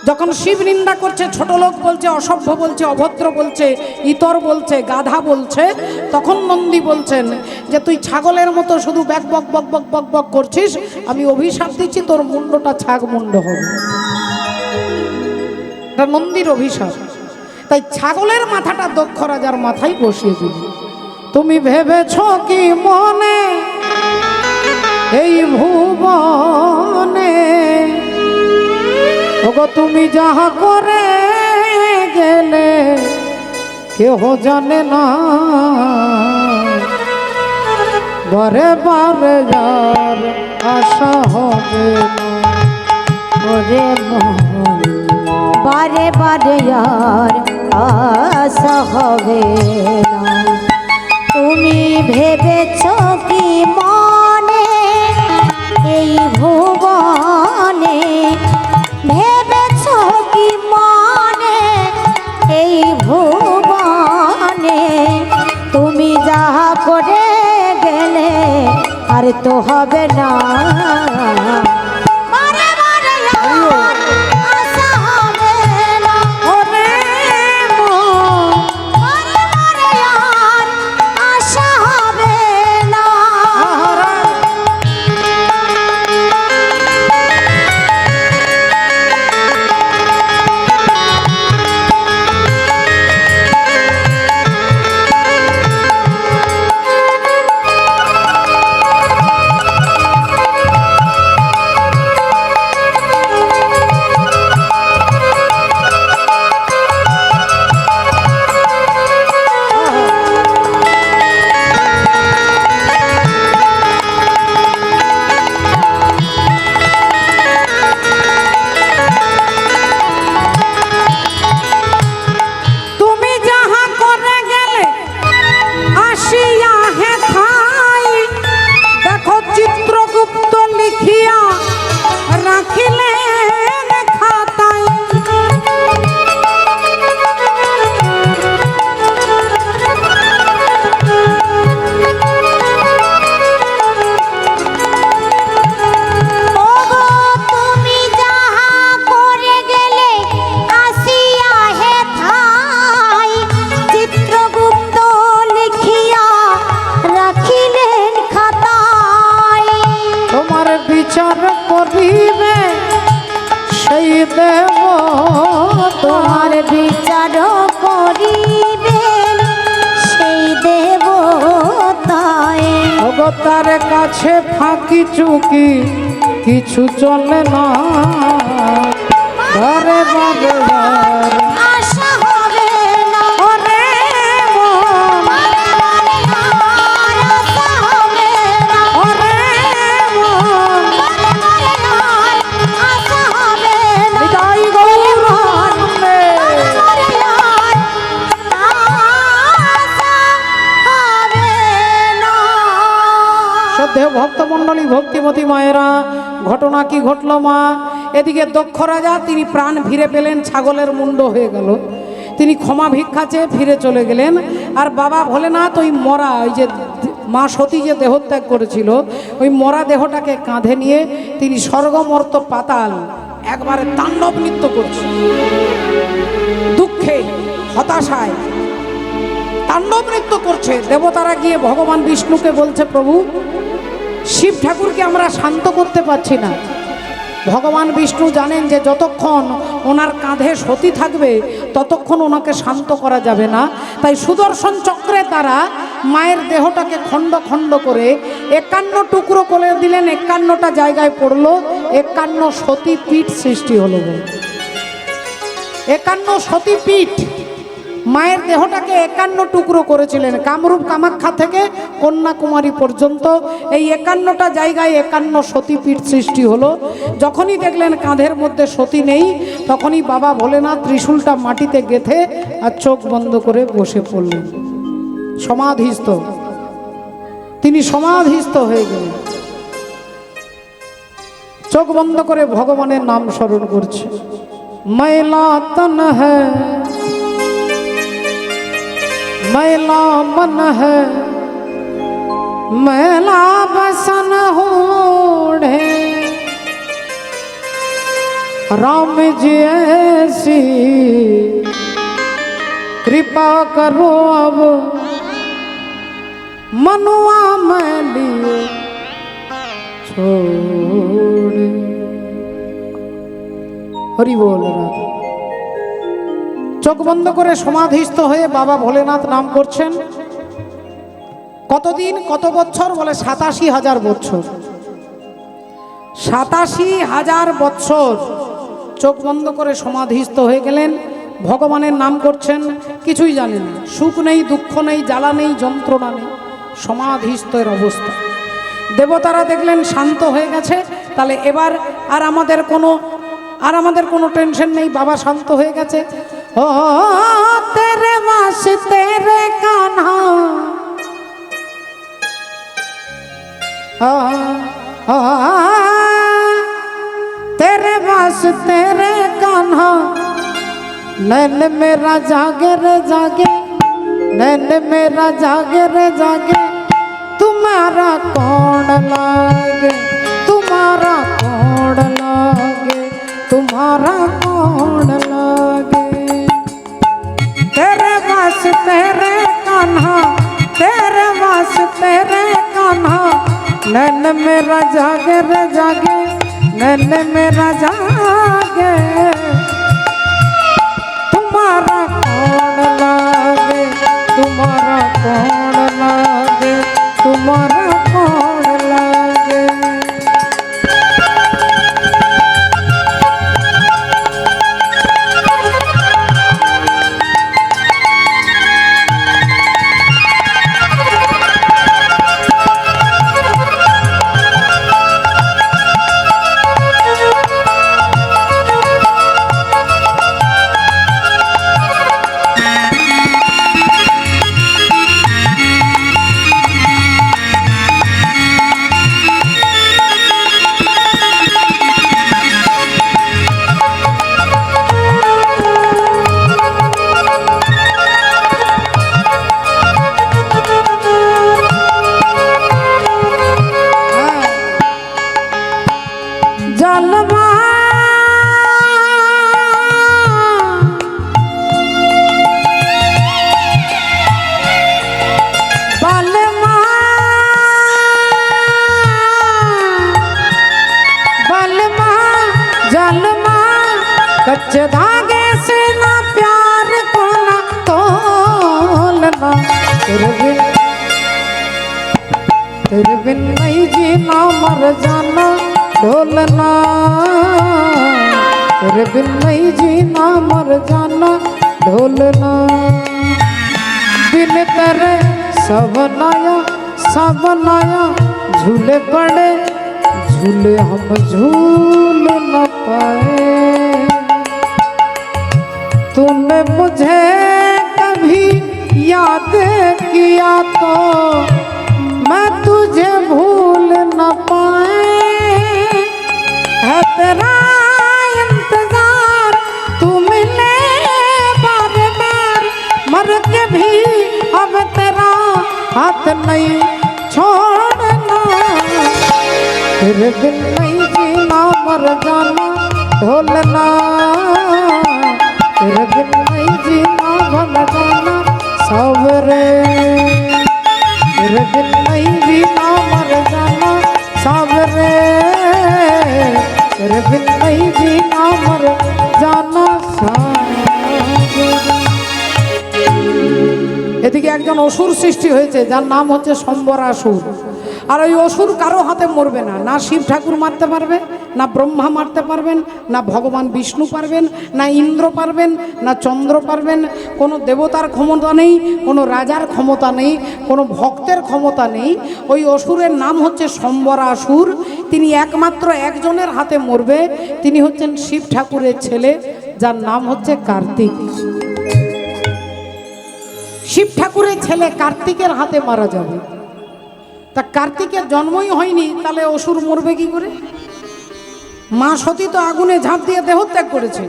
যখন শিব নিন্দা করছে, ছোট লোক বলছে, অসভ্য বলছে, অভদ্র বলছে, ইতর বলছে, গাধা বলছে, তখন নন্দী বলছেন যে তুই ছাগলের মতো শুধু ব্যাক বক বক বক বক বক করছিস, আমি অভিশাপ দিচ্ছি তোর মুন্ডটা ছাগ মুন্ড হবে। এটা নন্দীর অভিশাপ। তাই ছাগলের মাথাটা দক্ষ রাজার মাথায় বসিয়ে দিল। তুমি ভেবেছ কি মনে এই ভুবনে, ওগো তুমি যাহা করে গেলে কেহ জানে না, বারে বারে যার আশা হবে না, ওরে বারে বারে আর আশা হবে না। তুমি ভেবেছ কি মনে এই ভুবনে, ভেবেছ কি মনে এই ভুবনে, তুমি যাহা করে গেলে আর তো হবে না, বারে বারে আর কাছে ফাঁকি চুকি কিছু চলে না, বারে বারে বারে আশা হবে না ওরে মন, মনে মনে আর আশা হবে না ওরে মন, মনে মনে আর আশা হবে না বিদায় গৌরাঙ্গে। মনে আর আশা হবে না। শ্রদ্ধেয় ভক্তমণ্ডলী, ভক্তিমতী মায়েরা, ঘটনা কি ঘটল মা? এদিকে দক্ষ রাজা তিনি প্রাণ ফিরে পেলেন, ছাগলের মুন্ড হয়ে গেল, তিনি ক্ষমা ভিক্ষা চেয়ে ফিরে চলে গেলেন। আর বাবা ভোলেনাথ ওই মরা, ওই যে মা সতী যে দেহত্যাগ করেছিল, ওই মরা দেহটাকে কাঁধে নিয়ে তিনি স্বর্গমর্ত পাতাল একবারে তাণ্ডব নৃত্য করছে, দুঃখে হতাশায় তাণ্ডব নৃত্য করছে। দেবতারা গিয়ে ভগবান বিষ্ণুকে বলছে, প্রভু শিব ঠাকুরকে আমরা শান্ত করতে পারছি না। ভগবান বিষ্ণু জানেন যে যতক্ষণ ওনার কাঁধে সতী থাকবে ততক্ষণ ওনাকে শান্ত করা যাবে না, তাই সুদর্শন চক্রে তারা মায়ের দেহটাকে খণ্ড খণ্ড করে 51 টুকরো করে দিলেন, 51টা জায়গায় পড়লো, 51 সতী পীঠ সৃষ্টি হলো। 51 সতী পীঠ, মায়ের দেহটাকে 51 টুকরো করেছিলেন, কামরূপ কামাখ্যা থেকে কন্যাকুমারী পর্যন্ত এই 51টা জায়গায় 51 সতীপীঠ সৃষ্টি হলো। যখনই দেখলেন কাঁধের মধ্যে সতী নেই, তখনই বাবা ভোলেনাথ ত্রিশূলটা মাটিতে গেঁথে আর চোখ বন্ধ করে বসে পড়লেন, সমাধিস্থ। তিনি সমাধিস্থ হয়ে গেলেন, চোখ বন্ধ করে ভগবানের নাম স্মরণ করছে। मैला तन है मैला मन है मैला बसन होड़े, राम जी ऐसी कृपा करो अब मनुआ मैली छोड़े। হরি বল রাধা। চোখ বন্ধ করে সমাধিস্থ হয়ে বাবা ভোলেনাথ নাম করছেন। কতদিন, কত বছর? বলে 87,000 বছর। 87,000 বছর চোখ বন্ধ করে সমাধিস্থ হয়ে গেলেন, ভগবানের নাম করছেন, কিছুই জানেন না, সুখ নেই, দুঃখ নেই, জ্বালা নেই, যন্ত্রণা নেই, সমাধিস্থের অবস্থা। দেবতারা দেখলেন শান্ত হয়ে গেছে, তাহলে এবার আর আমাদের কোনো টেনশন নেই, বাবা শান্ত হয়ে গেছে। ও তেরে মাস তেরে কাन्हा, तेरे बस तेरे कान्हा, नैन मेरा जागे रे जागे, नैन मेरा जागे रे जागे, तुम्हारा कौन लागे, तुम्हारा कौन लागे, तुम्हारा कौन लागे। तेरे बस तेरे कान्हा, तेरे बस तेरे कान्हा, नैन मेरा जागे रे जागे, नैन मेरा जागे, तुम्हारा कौन लागे, तुम्हारा कौन लागे, तुम्हारा कौन लागे। जलवा बलमा बलमा जलमा, कच्चे धागे से ना प्यार को ना तोलना, तेरे तेरे बिन नहीं जीना मर जाना ढोलना, तेरे बिन नहीं जीना मर जाना ढोलना। बिन तेरे सब नाया झूले पड़े, झूले हम झूल न पाए। तूने मुझे कभी याद किया तो मैं तुझे भूल न पाए। है तेरा इंतजार तू मिले बार बार, मर के भी अब तेरा हाथ नहीं छोड़ना। तेरे बिन नहीं जीना मर जाना ढोलना, तेरे बिन नहीं जीना भल जाना सावरे। तेरे बिन नहीं जीना मर जाना सावरे, तेरे बिन नहीं जीना मर जाना सावरे। এদিকে একজন অসুর সৃষ্টি হয়েছে যার নাম হচ্ছে সম্বরাসুর। আর ওই অসুর কারো হাতে মরবে না, না শিব ঠাকুর মারতে পারবে, না ব্রহ্মা মারতে পারবেন, না ভগবান বিষ্ণু পারবেন, না ইন্দ্র পারবেন, না চন্দ্র পারবেন। কোনো দেবতার ক্ষমতা নেই, কোনো রাজার ক্ষমতা নেই, কোনো ভক্তের ক্ষমতা নেই। ওই অসুরের নাম হচ্ছে সম্বরাসুর। তিনি একমাত্র একজনের হাতে মরবে, তিনি হচ্ছেন শিব ঠাকুরের ছেলে, যার নাম হচ্ছে কার্তিক। শিব ঠাকুরের ছেলে কার্তিকের হাতে মারা যাবে। তা কার্তিকের জন্মই হয়নি, তাহলে অসুর মরবে কি করে? মা সতী তো আগুনে ঝাঁপ দিয়ে দেহত্যাগ করেছে,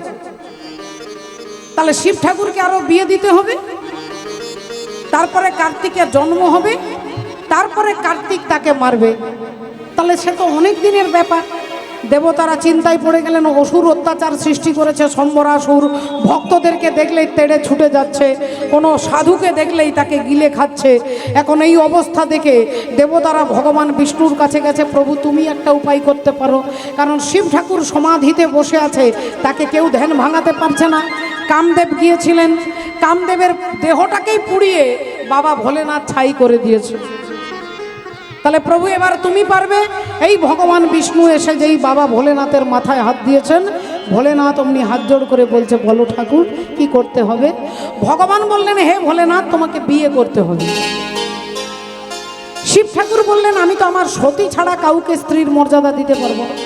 তাহলে শিব ঠাকুরকে আরো বিয়ে দিতে হবে, তারপরে কার্তিকের জন্ম হবে, তারপরে কার্তিক তাকে মারবে। তাহলে সে তো অনেক দিনের ব্যাপার। দেবতারা চিন্তায় পড়ে গেলেন, অসুর অত্যাচার সৃষ্টি করেছে সম্বরাসুর। ভক্তদেরকে দেখলেই তেড়ে ছুটে যাচ্ছে, কোনো সাধুকে দেখলেই তাকে গিলে খাচ্ছে। এখন এই অবস্থা দেখে দেবতারা ভগবান বিষ্ণুর কাছে গেছে, প্রভু তুমি একটা উপায় করতে পারো। কারণ শিব ঠাকুর সমাধিতে বসে আছে, তাকে কেউ ধ্যান ভাঙাতে পারছে না। কামদেব গিয়েছিলেন, কামদেবের দেহটাকেই পুড়িয়ে বাবা ভোলেনাথ ছাই করে দিয়েছে। তাহলে প্রভু এবার তুমি পারবে। এই ভগবান বিষ্ণু এসে যেই বাবা ভোলেনাথের মাথায় হাত দিয়েছেন, ভোলেনাথ অমনি হাত জোড় করে বলছে, বলো ঠাকুর কি করতে হবে? ভগবান বললেন, হে ভোলেনাথ তোমাকে বিয়ে করতে হবে। শিব ঠাকুর বললেন, আমি তো আমার সতী ছাড়া কাউকে স্ত্রীর মর্যাদা দিতে পারবো না,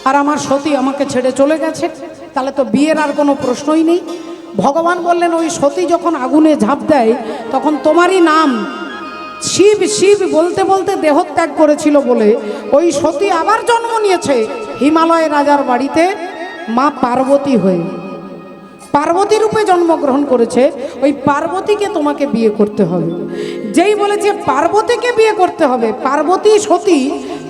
আর আমার সতী আমাকে ছেড়ে চলে গেছে, তাহলে তো বিয়ের আর কোনো প্রশ্নই নেই। ভগবান বললেন, ওই সতী যখন আগুনে ঝাঁপ দেয় তখন তোমারই নাম শিব শিব বলতে বলতে দেহত্যাগ করেছিল বলে ওই সতী আবার জন্ম নিয়েছে হিমালয় রাজার বাড়িতে মা পার্বতী হয়ে। পার্বতী রূপে জন্মগ্রহণ করেছে। ওই পার্বতীকে তোমাকে বিয়ে করতে হবে। যেই বলেছে পার্বতীকে বিয়ে করতে হবে, পার্বতী সতী,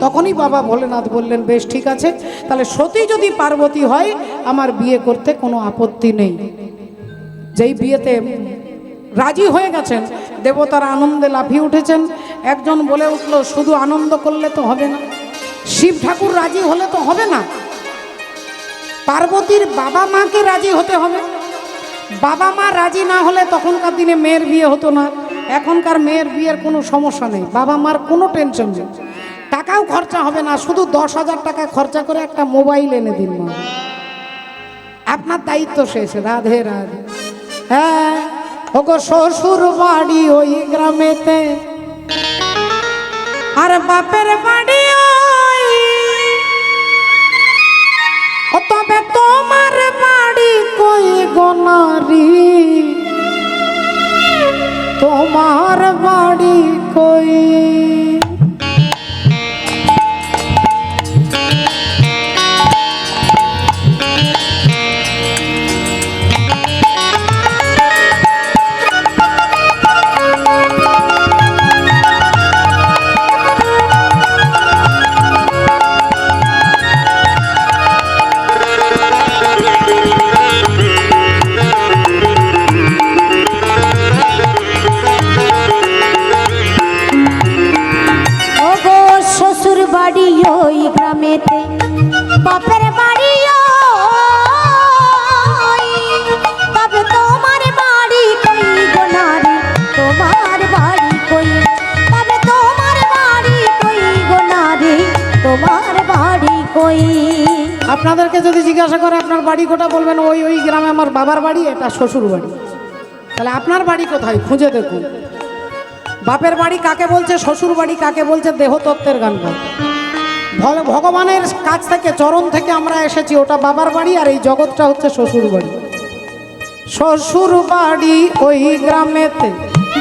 তখনই বাবা ভোলেনাথ বললেন, বেশ ঠিক আছে, তাহলে সতী যদি পার্বতী হয় আমার বিয়ে করতে কোনো আপত্তি নেই। যেই বিয়েতে রাজি হয়ে গেছেন, দেবতারা আনন্দে লাফিয়ে উঠেছেন। একজন বলে উঠলো, শুধু আনন্দ করলে তো হবে না, শিব ঠাকুর রাজি হলে তো হবে না, পার্বতীর বাবা মাকে রাজি হতে হবে। বাবা মা রাজি না হলে তখনকার দিনে মেয়ের বিয়ে হতো না। এখনকার মেয়ের বিয়ের কোনো সমস্যা নেই, বাবা মার কোনো টেনশন নেই, টাকাও খরচা হবে না, শুধু 10,000 টাকা খরচা করে একটা মোবাইল এনে দিন মা, আপনার দায়িত্ব শেষ। রাধে রাধে। হ্যাঁ, ওগো শ্বশুর বাড়ি ওই গ্রামেতে, আর বাপের বাড়ি ওই, ও তবে তোমার বাড়ি কই গোনারি, তোমার বাড়ি কই? আপনাদেরকে যদি জিজ্ঞাসা করে আপনার বাড়ি কোটা, বলবেন ওই ওই গ্রামে আমার বাবার বাড়ি, এটা শ্বশুর বাড়ি। তাহলে আপনার বাড়ি কোথায় খুঁজে দেখুন। বাপের বাড়ি কাকে বলছে, শ্বশুর বাড়ি কাকে বলছে, দেহতত্ত্বের গান গান। ভগবানের কাছ থেকে, চরণ থেকে আমরা এসেছি, ওটা বাবার বাড়ি, আর এই জগৎটা হচ্ছে শ্বশুর বাড়ি। শ্বশুর বাড়ি ওই গ্রামেতে,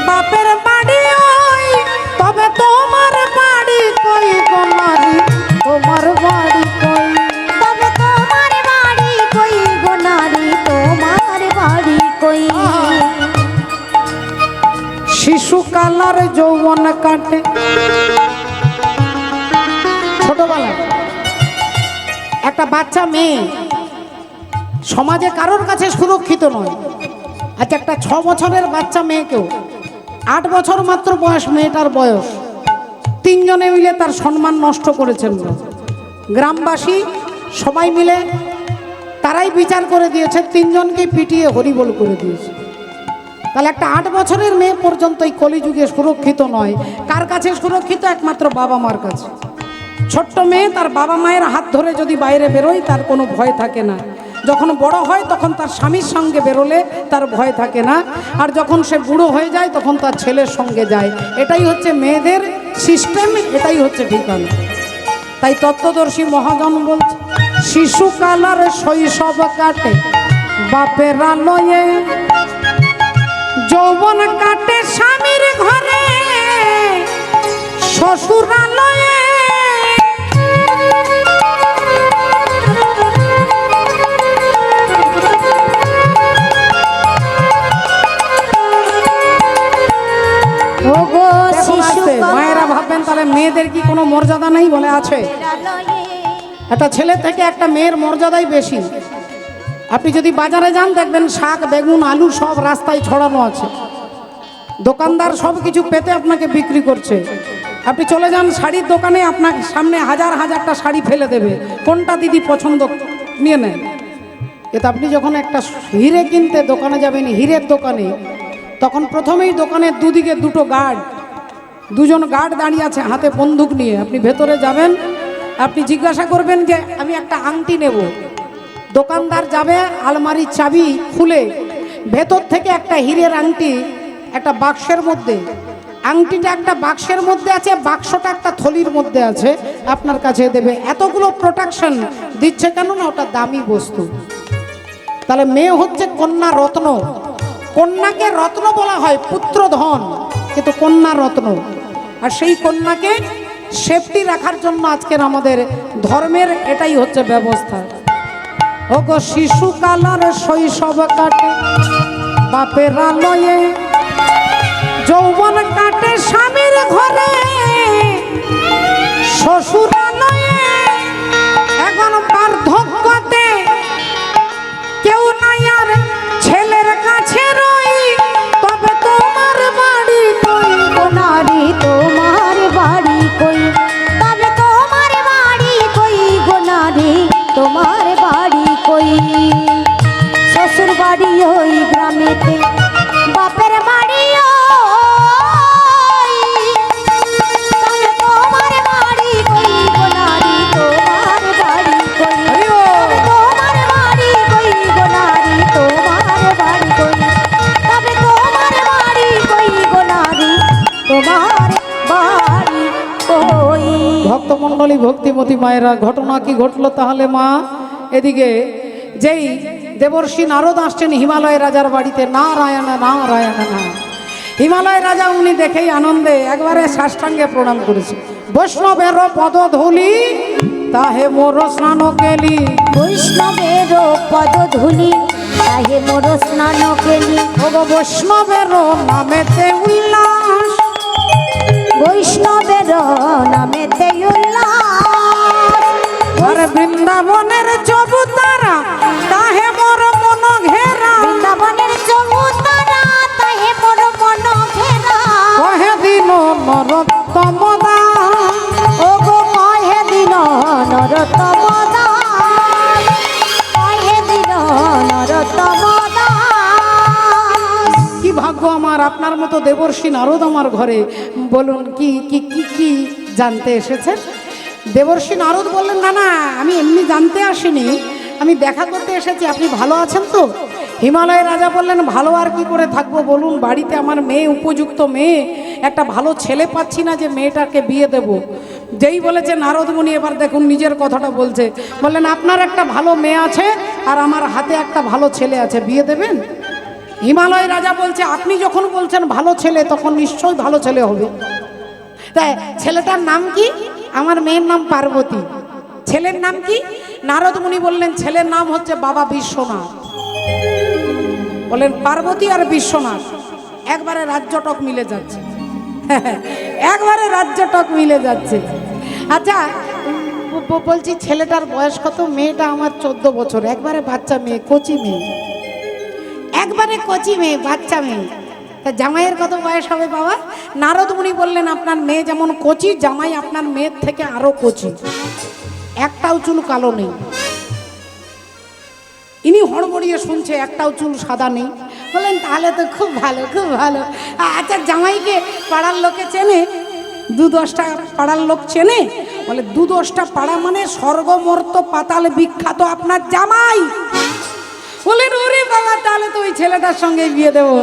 বাপের বাড়ি ওই, তবে তোমার বাড়ি কই গো নারী, তোমার বাড়ি কই, তবে তোমার বাড়ি কই গো নারী, তোমার বাড়ি কই। শিশুকালার যৌবন কাটে, ছোটবেলায় একটা বাচ্চা মেয়ে সমাজে কারোর কাছে সুরক্ষিত নয়। আচ্ছা, একটা 6 বছরের বাচ্চা মেয়েকেও, 8 বছর মাত্র বয়স মেয়েটার বয়স, 3 জনে মিলে তার সম্মান নষ্ট করেছেন। গ্রামবাসী সবাই মিলে তারাই বিচার করে দিয়েছে, 3 জনকেই পিটিয়ে হরিবোল করে দিয়েছে। তাহলে একটা 8 বছরের মেয়ে পর্যন্ত এই কলিযুগে সুরক্ষিত নয়। কার কাছে সুরক্ষিত? একমাত্র বাবা মার কাছে। ছোট্ট মেয়ে তার বাবা মায়ের হাত ধরে যদি বাইরে বেরোয়, তার কোনো ভয় থাকে না। যখন বড় হয় তখন তার স্বামীর সঙ্গে বেরোলে তার ভয় থাকে না, আর যখন সে বুড়ো হয়ে যায় তখন তার ছেলের সঙ্গে যায়। এটাই হচ্ছে মেয়েদের সিস্টেম, এটাই হচ্ছে ঠিকানা। তাই তত্ত্বদর্শী মহাজন বলছে, শিশুকালার শৈশব কাটে বাপের আলোয়ে, যৌবন কাটে স্বামীর ঘরে, শ্বশুরালয়ে। ওগো শিশুকালার মায়েরা ভাববেন তাহলে মেয়েদের কি কোনো মর্যাদা নেই? বলে আছে। একটা ছেলে থেকে একটা মেয়ের মর্যাদাই বেশি। আপনি যদি বাজারে যান দেখবেন শাক, বেগুন, আলু সব রাস্তায় ছড়ানো আছে। দোকানদার সব কিছু পেতে আপনাকে বিক্রি করছে। আপনি চলে যান শাড়ির দোকানে, আপনার সামনে হাজার হাজারটা শাড়ি ফেলে দেবে, কোনটা দিদি পছন্দ নিয়ে নেন। এতে আপনি যখন একটা হিরে কিনতে দোকানে যাবেন, হীরের দোকানে, তখন প্রথমেই দোকানের দুদিকে দুজন গার্ড দাঁড়িয়ে আছে হাতে বন্দুক নিয়ে। আপনি ভেতরে যাবেন, আপনি জিজ্ঞাসা করবেন যে আমি একটা আংটি নেব। দোকানদার যাবে, আলমারির চাবি খুলে ভেতর থেকে একটা হীরের আংটি একটা বাক্সের মধ্যে, আংটিটা একটা বাক্সের মধ্যে আছে, বাক্সটা একটা থলির মধ্যে আছে, আপনার কাছে দেবে। এতগুলো প্রোটেকশন দিচ্ছে কেন না? ওটা দামি বস্তু। তাহলে মেয়ে হচ্ছে কন্যা রত্ন। কন্যাকে রত্ন বলা হয়, পুত্র ধন, কিন্তু কন্যা রত্ন। আর সেই কন্যাকে সেফটি রাখার জন্য আজকের আমাদের ধর্মের এটাই হচ্ছে ব্যবস্থা। ওগো শিশুকালার শৈশব কাটে বাপের আলোয়ে, যৌবন কাটে স্বামীর ঘরে, শ্বশুরালয়ে। এখন বার্ধক্যতে কেউ নাই আর ছেলের কাছে রই, তবে তোমার বাড়ি কই গো নারী, তোমার বাড়ি কই, তবে তোমার বাড়ি কই গো নারী, তোমার বাড়ি কই। শ্বশুর বাড়ি ওই গ্রামেতে, বাপের বাড়ি ওই, তবে তোমার বাড়ি কই গো নারী, তোমার বাড়ি কই, তবে তোমার বাড়ি কই গো নারী, তোমার বাড়ি কই, তবে তোমার বাড়ি কই গো নারী, তোমার বাড়ি কই। ভক্তমণ্ডলী, ভক্তিমতী মায়েরা, ঘটনা কি ঘটলো তাহলে মা? এদিকে যেই দেবর্ষি নারদ আসছেন হিমালয় রাজার বাড়িতে, নারায়ণ নারায়ণ না, হিমালয় রাজা উনি দেখেই আনন্দে একবারে সাষ্টাঙ্গে প্রণাম করেছে। বৈষ্ণবের পদধূলি তাহে মোর স্নান কেলি, বৈষ্ণবের পদধূলি তাহে মোর স্নান কেলি, ওগো বৈষ্ণবের নামেতে উল্লাস, বৈষ্ণবের নামেতে উল্লাস, আর বৃন্দাবনের চবুতারা তাহে মোর মন ঘেরা, বৃন্দাবনের চৌতারা তাহে মোর মন ঘেরা, কহে দিন নরোত্তম দাস, ওগো কহে দিন নরোত্তম দাস, কহে দিন নরোত্তম দাস। কি ভাগ্য আমার, আপনার মতো দেবর্ষি নারদ আমার ঘরে। বলুন কি কি কি কি জানতে এসেছেন? দেবর্ষী নারদ বললেন, না না, আমি এমনি জানতে আসিনি, আমি দেখা করতে এসেছি, আপনি ভালো আছেন তো? হিমালয়ের রাজা বললেন, ভালো আর কি করে থাকবো বলুন, বাড়িতে আমার মেয়ে, উপযুক্ত মেয়ে, একটা ভালো ছেলে পাচ্ছি না যে মেয়েটাকে বিয়ে দেব। যেই বলেছে নারদ মুনি, এবার দেখুন নিজের কথাটা বলছে, বললেন আপনার একটা ভালো মেয়ে আছে আর আমার হাতে একটা ভালো ছেলে আছে, বিয়ে দেবেন? হিমালয় রাজা বলছে, আপনি যখন বলছেন ভালো ছেলে, তখন নিশ্চয়ই ভালো ছেলে হবে। তাই ছেলেটার নাম কি? আমার মেয়ের নাম পার্বতী। ছেলের নাম কি? নারদ মুনি বললেন, ছেলের নাম হচ্ছে বাবা বিশ্বনাথ। বলেন পার্বতী আর বিশ্বনাথ, একবারে রাজ্যটক মিলে যাচ্ছে। একবারে রাজ্যটক মিলে যাচ্ছে। আচ্ছা বলছি, ছেলেটার বয়স কত? মেয়েটা আমার 14 বছর, একবারে বাচ্চা মেয়ে, কচি মেয়ে, একবারে কচি মেয়ে, বাচ্চা মেয়ে। তা জামাইয়ের কত বয়স হবে বাবা? নারদ মুনি বললেন, আপনার মেয়ে যেমন কচি, জামাই আপনার মেয়ের থেকে আরো কচি, একটাও চুল কালো নেই। ইনি হড়বড়িয়ে শুনছে, একটাও চুল সাদা নেই। বললেন তাহলে তো খুব ভালো, খুব ভালো। আচ্ছা জামাইকে পাড়ার লোকে চেনে? 2-10টা পাড়ার লোক চেনে? বলে 2-10টা পাড়া মানে স্বর্গমর্ত পাতাল বিখ্যাত আপনার জামাই। বলেন ওরে বাবা, তাহলে তো ওই ছেলেটার সঙ্গে বিয়ে দেবো।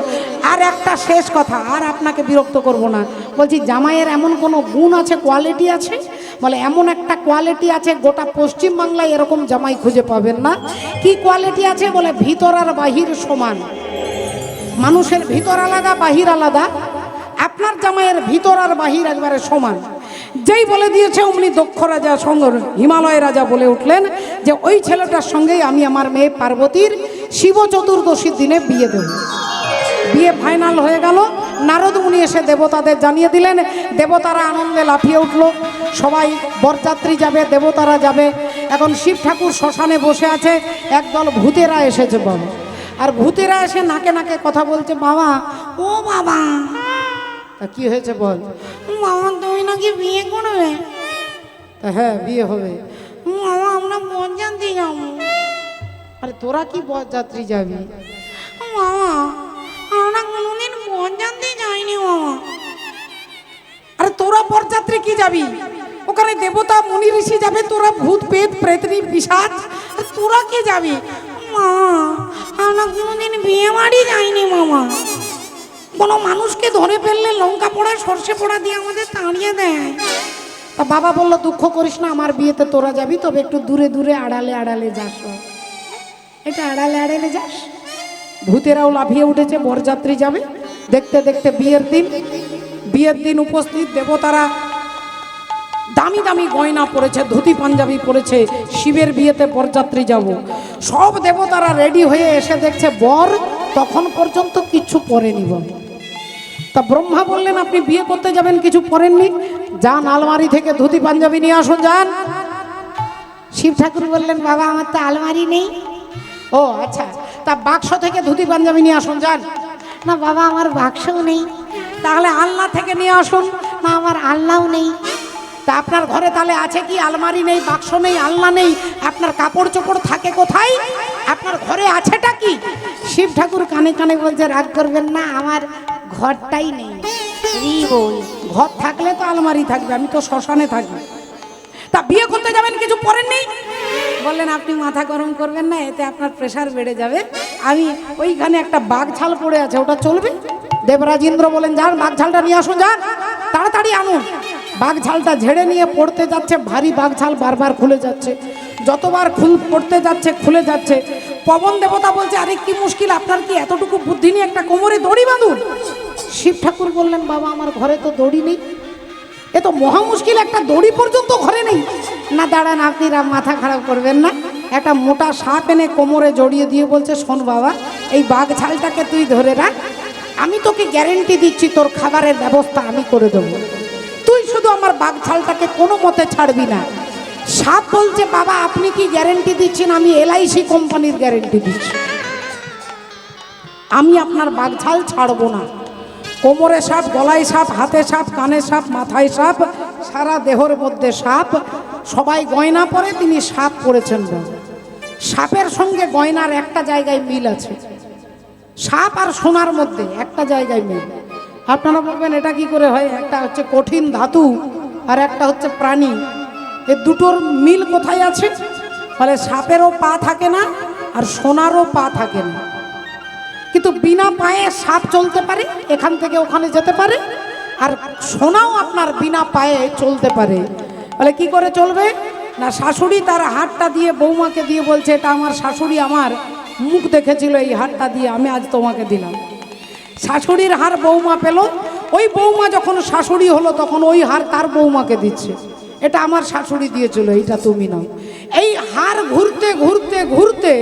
আর একটা শেষ কথা, আর আপনাকে বিরক্ত করব না, বলছি জামাইয়ের এমন কোনো গুণ আছে, কোয়ালিটি আছে? বলে এমন একটা কোয়ালিটি আছে, গোটা পশ্চিম বাংলায় এরকম জামাই খুঁজে পাবেন না। কি কোয়ালিটি আছে? বলে ভিতর আর বাহির সমান। মানুষের ভিতর আলাদা, বাহির আলাদা, আপনার জামাইয়ের ভিতর আর বাহির একবারে সমান। যেই বলে দিয়েছে অমনি দক্ষ রাজা সঙ্গ হিমালয় রাজা বলে উঠলেন যে ওই ছেলেটার সঙ্গেই আমি আমার মেয়ে পার্বতীর শিব চতুর্দশীর দিনে বিয়ে দেব। বিয়ে ফাইনাল হয়ে গেল। নারদ মুনি এসে দেবতাদের জানিয়ে দিলেন। দেবতারা আনন্দে লাফিয়ে উঠল। সবাই বরযাত্রী যাবে, দেবতারা যাবে। এখন শিব ঠাকুর শ্মশানে বসে আছে, একদল ভূতেরা এসেছে বাবা। আর ভূতেরা এসে নাকে নাকে কথা বলছে, বাবা ও বাবা। তা কি হয়েছে বল? বাবা তুমি নাকি বিয়ে করবে? হ্যাঁ বিয়ে হবে। বাবা আমরা বরযাত্রী যাবো। আরে তোরা কি বরযাত্রী যাবি? বাবা আমরা কোনোদিন বরযাত্রী যাইনি বাবা। আরে তোরা বরযাত্রী কি যাবি? ওখানে দেবতা মুনি ঋষি যাবে, তোরা ভূত পেত প্রেতনি পিশাচ, তোরা কি যাবি? মামা আমরা কোনোদিন বিয়ে বাড়ি যাইনি মামা। কোনো মানুষকে ধরে ফেললে লঙ্কা পোড়া সর্ষে পোড়া দিয়ে আমাদের তাড়িয়ে দেয়। তা বাবা বললো দুঃখ করিস না, আমার বিয়েতে তোরা যাবি, তবে একটু দূরে দূরে আড়ালে আড়ালে যাস, এটা আড়ালে আড়ালে যাস। ভূতেরাও লাফিয়ে উঠেছে, বরযাত্রী যাবে। দেখতে দেখতে বিয়ের দিন উপস্থিত দেবতারা দামি দামি গয়না পরেছে, ধুতি পাঞ্জাবি পরেছে, শিবের বিয়েতে বরযাত্রী যাব। সব দেবতারা রেডি হয়ে এসে দেখছে বর তখন পর্যন্ত কিচ্ছু পরেনি। বল তা ব্রহ্মা বললেন, আপনি বিয়ে করতে যাবেন, কিছু পরেননি, যান আলমারি থেকে ধুতি পাঞ্জাবি নিয়ে আসুন, যান। শিব ঠাকুর বললেন, বাবা আমার তো আলমারি নেই। ও আচ্ছা, তা বাক্স থেকে ধুতি পাঞ্জাবি নিয়ে আসুন, যান। না বাবা আমার বাক্সও নেই। তাহলে আলনা থেকে নিয়ে আসুন। না আমার আলনাও নেই। তা আপনার ঘরে তাহলে আছে কি? আলমারি নেই, বাক্স নেই, আলনা নেই, আপনার কাপড় চোপড় থাকে কোথায়? আপনার ঘরে আছেটা কি? শিব ঠাকুর কানে কানে বলছে, রাগ করবেন না, আমার ঘরটাই নেই। ঘর থাকলে তো আলমারি থাকবে, আমি তো শ্মশানে থাকি। তা বিয়ে করতে যাবেন, কিছু পরেননি? বললেন আপনি মাথা গরম করবেন না, এতে আপনার প্রেশার বেড়ে যাবে। আমি ওইখানে একটা বাঘ ছাল পড়ে আছে, ওটা চলবে? দেবরাজ ইন্দ্র বলেন, যান বাঘ ছালটা নিয়ে আসুন, যান তাড়াতাড়ি আনুন। বাঘ ঝালটা ঝেড়ে নিয়ে পড়তে যাচ্ছে, ভারী বাঘ ঝাল বারবার খুলে যাচ্ছে, যতবার পড়তে যাচ্ছে খুলে যাচ্ছে। পবন দেবতা বলছে, আরে কি মুশকিল, আপনার কি এতটুকু বুদ্ধি নিয়ে একটা কোমরে দড়ি বাঁধুন। শিব ঠাকুর বললেন, বাবা আমার ঘরে তো দড়ি নেই, এ তো মহা মুশকিল, একটা দড়ি পর্যন্ত ঘরে নেই। না দাঁড়ান, আপনারা মাথা খারাপ করবেন না, একটা মোটা সাপ এনে কোমরে জড়িয়ে দিয়ে বলছে, শোন বাবা, এই বাঘ ছালটাকে তুই ধরে রাখ, আমি তোকে গ্যারেন্টি দিচ্ছি তোর খাবারের ব্যবস্থা আমি করে দেবো, তুই শুধু আমার বাঘ ছালটাকে কোনো মতে ছাড়বি না। সাপ বলছে, বাবা আপনি কি গ্যারেন্টি দিচ্ছেন? আমি LIC কোম্পানির গ্যারেন্টি দিচ্ছি, আমি আপনার বাঘ ছাল ছাড়বো না। কোমরে সাপ, গলায় সাপ, হাতে সাপ, কানে সাপ, মাথায় সাপ, সারা দেহর মধ্যে সাপ। সবাই গয়না পরে, তিনি সাপ পরেছেন। সাপের সঙ্গে গয়নার একটা জায়গায় মিল আছে, সাপ আর সোনার মধ্যে একটা জায়গায় মিল। আপনারা বলবেন এটা কি করে হয়? একটা হচ্ছে কঠিন ধাতু আর একটা হচ্ছে প্রাণী। এ দুটোর মিল কোথায় আছে? ফলে সাপেরও পা থাকে না আর সোনারও পা থাকে না, কিন্তু বিনা পায়ে সাপ চলতে পারে, এখান থেকে ওখানে যেতে পারে, আর সোনাও আপনার বিনা পায়ে চলতে পারে। বলে কি করে চলবে না, শাশুড়ি তার হাতটা দিয়ে বৌমাকে দিয়ে বলছে, এটা আমার শাশুড়ি আমার মুখ দেখেছিল এই হাতটা দিয়ে, আমি আজ তোমাকে দিলাম। শাশুড়ির হার বৌমা পেল, ওই বৌমা যখন শাশুড়ি হলো তখন ওই হার তার বৌমাকে দিচ্ছে, এটা আমার শাশুড়ি দিয়েছিল, এইটা তুমি নাও। এই হার ঘুরতে ঘুরতে ঘুরতে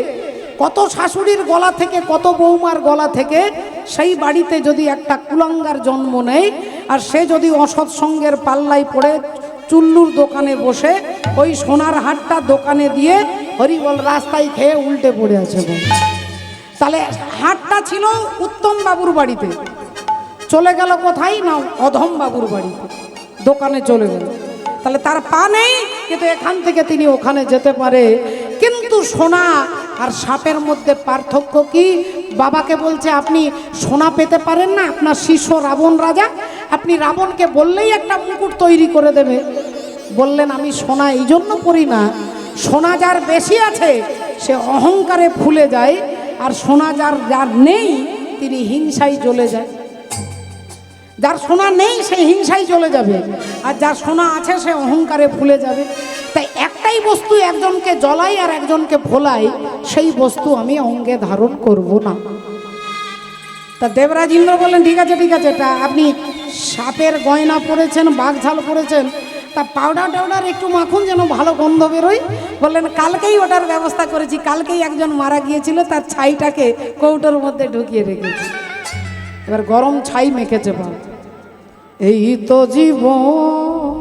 কত শাশুড়ির গলা থেকে কত বৌমার গলা থেকে সেই বাড়িতে যদি একটা কুলাঙ্গার জন্ম নেয়, আর সে যদি অসৎ সঙ্গের পাল্লায় পড়ে চুল্লুর দোকানে বসে ওই সোনার হারটা দোকানে দিয়ে হরিবল রাস্তায় খেয়ে উল্টে পড়ে আছে। তাহলে হাটটা ছিল উত্তম বাবুর বাড়িতে, চলে গেল কোথায় না অধম বাবুর বাড়িতে, দোকানে চলে গেল। তাহলে তার পা নেই, কিন্তু এখান থেকে তিনি ওখানে যেতে পারে। কিন্তু সোনা আর সাপের মধ্যে পার্থক্য কি? বাবাকে বলছে আপনি সোনা পেতে পারেন না, আপনার শিষ্য রাবণ রাজা, আপনি রাবণকে বললেই একটা মুকুট তৈরি করে দেবে। বললেন আমি সোনা এই জন্য পরি না, সোনা যার বেশি আছে সে অহংকারে ফুলে যায়, আর সোনা যার নেই তিনি হিংসায় জ্বলে যায়। যার সোনা নেই সে হিংসায় চলে যাবে, আর যার সোনা আছে সে অহংকারে ফুলে যাবে। তাই একটাই বস্তু একজনকে জ্বলাই আর একজনকে ভোলাই, সেই বস্তু আমি অঙ্গে ধারণ করব না। তা দেবরাজ ইন্দ্র বললেন ঠিক আছে ঠিক আছে, এটা আপনি সাপের গয়না পরেছেন, বাঘঝাল পরেছেন, তা পাউডার টাউডার একটু মাখুন যেন ভালো গন্ধ বেরোয়। বললেন কালকেই ওটার ব্যবস্থা করেছি, কালকেই একজন মারা গিয়েছিল, তার ছাইটাকে কৌটোর মধ্যে ঢুকিয়ে রেখেছি, এবার গরম ছাই মেখেছে। বাবা এই তো জীবন,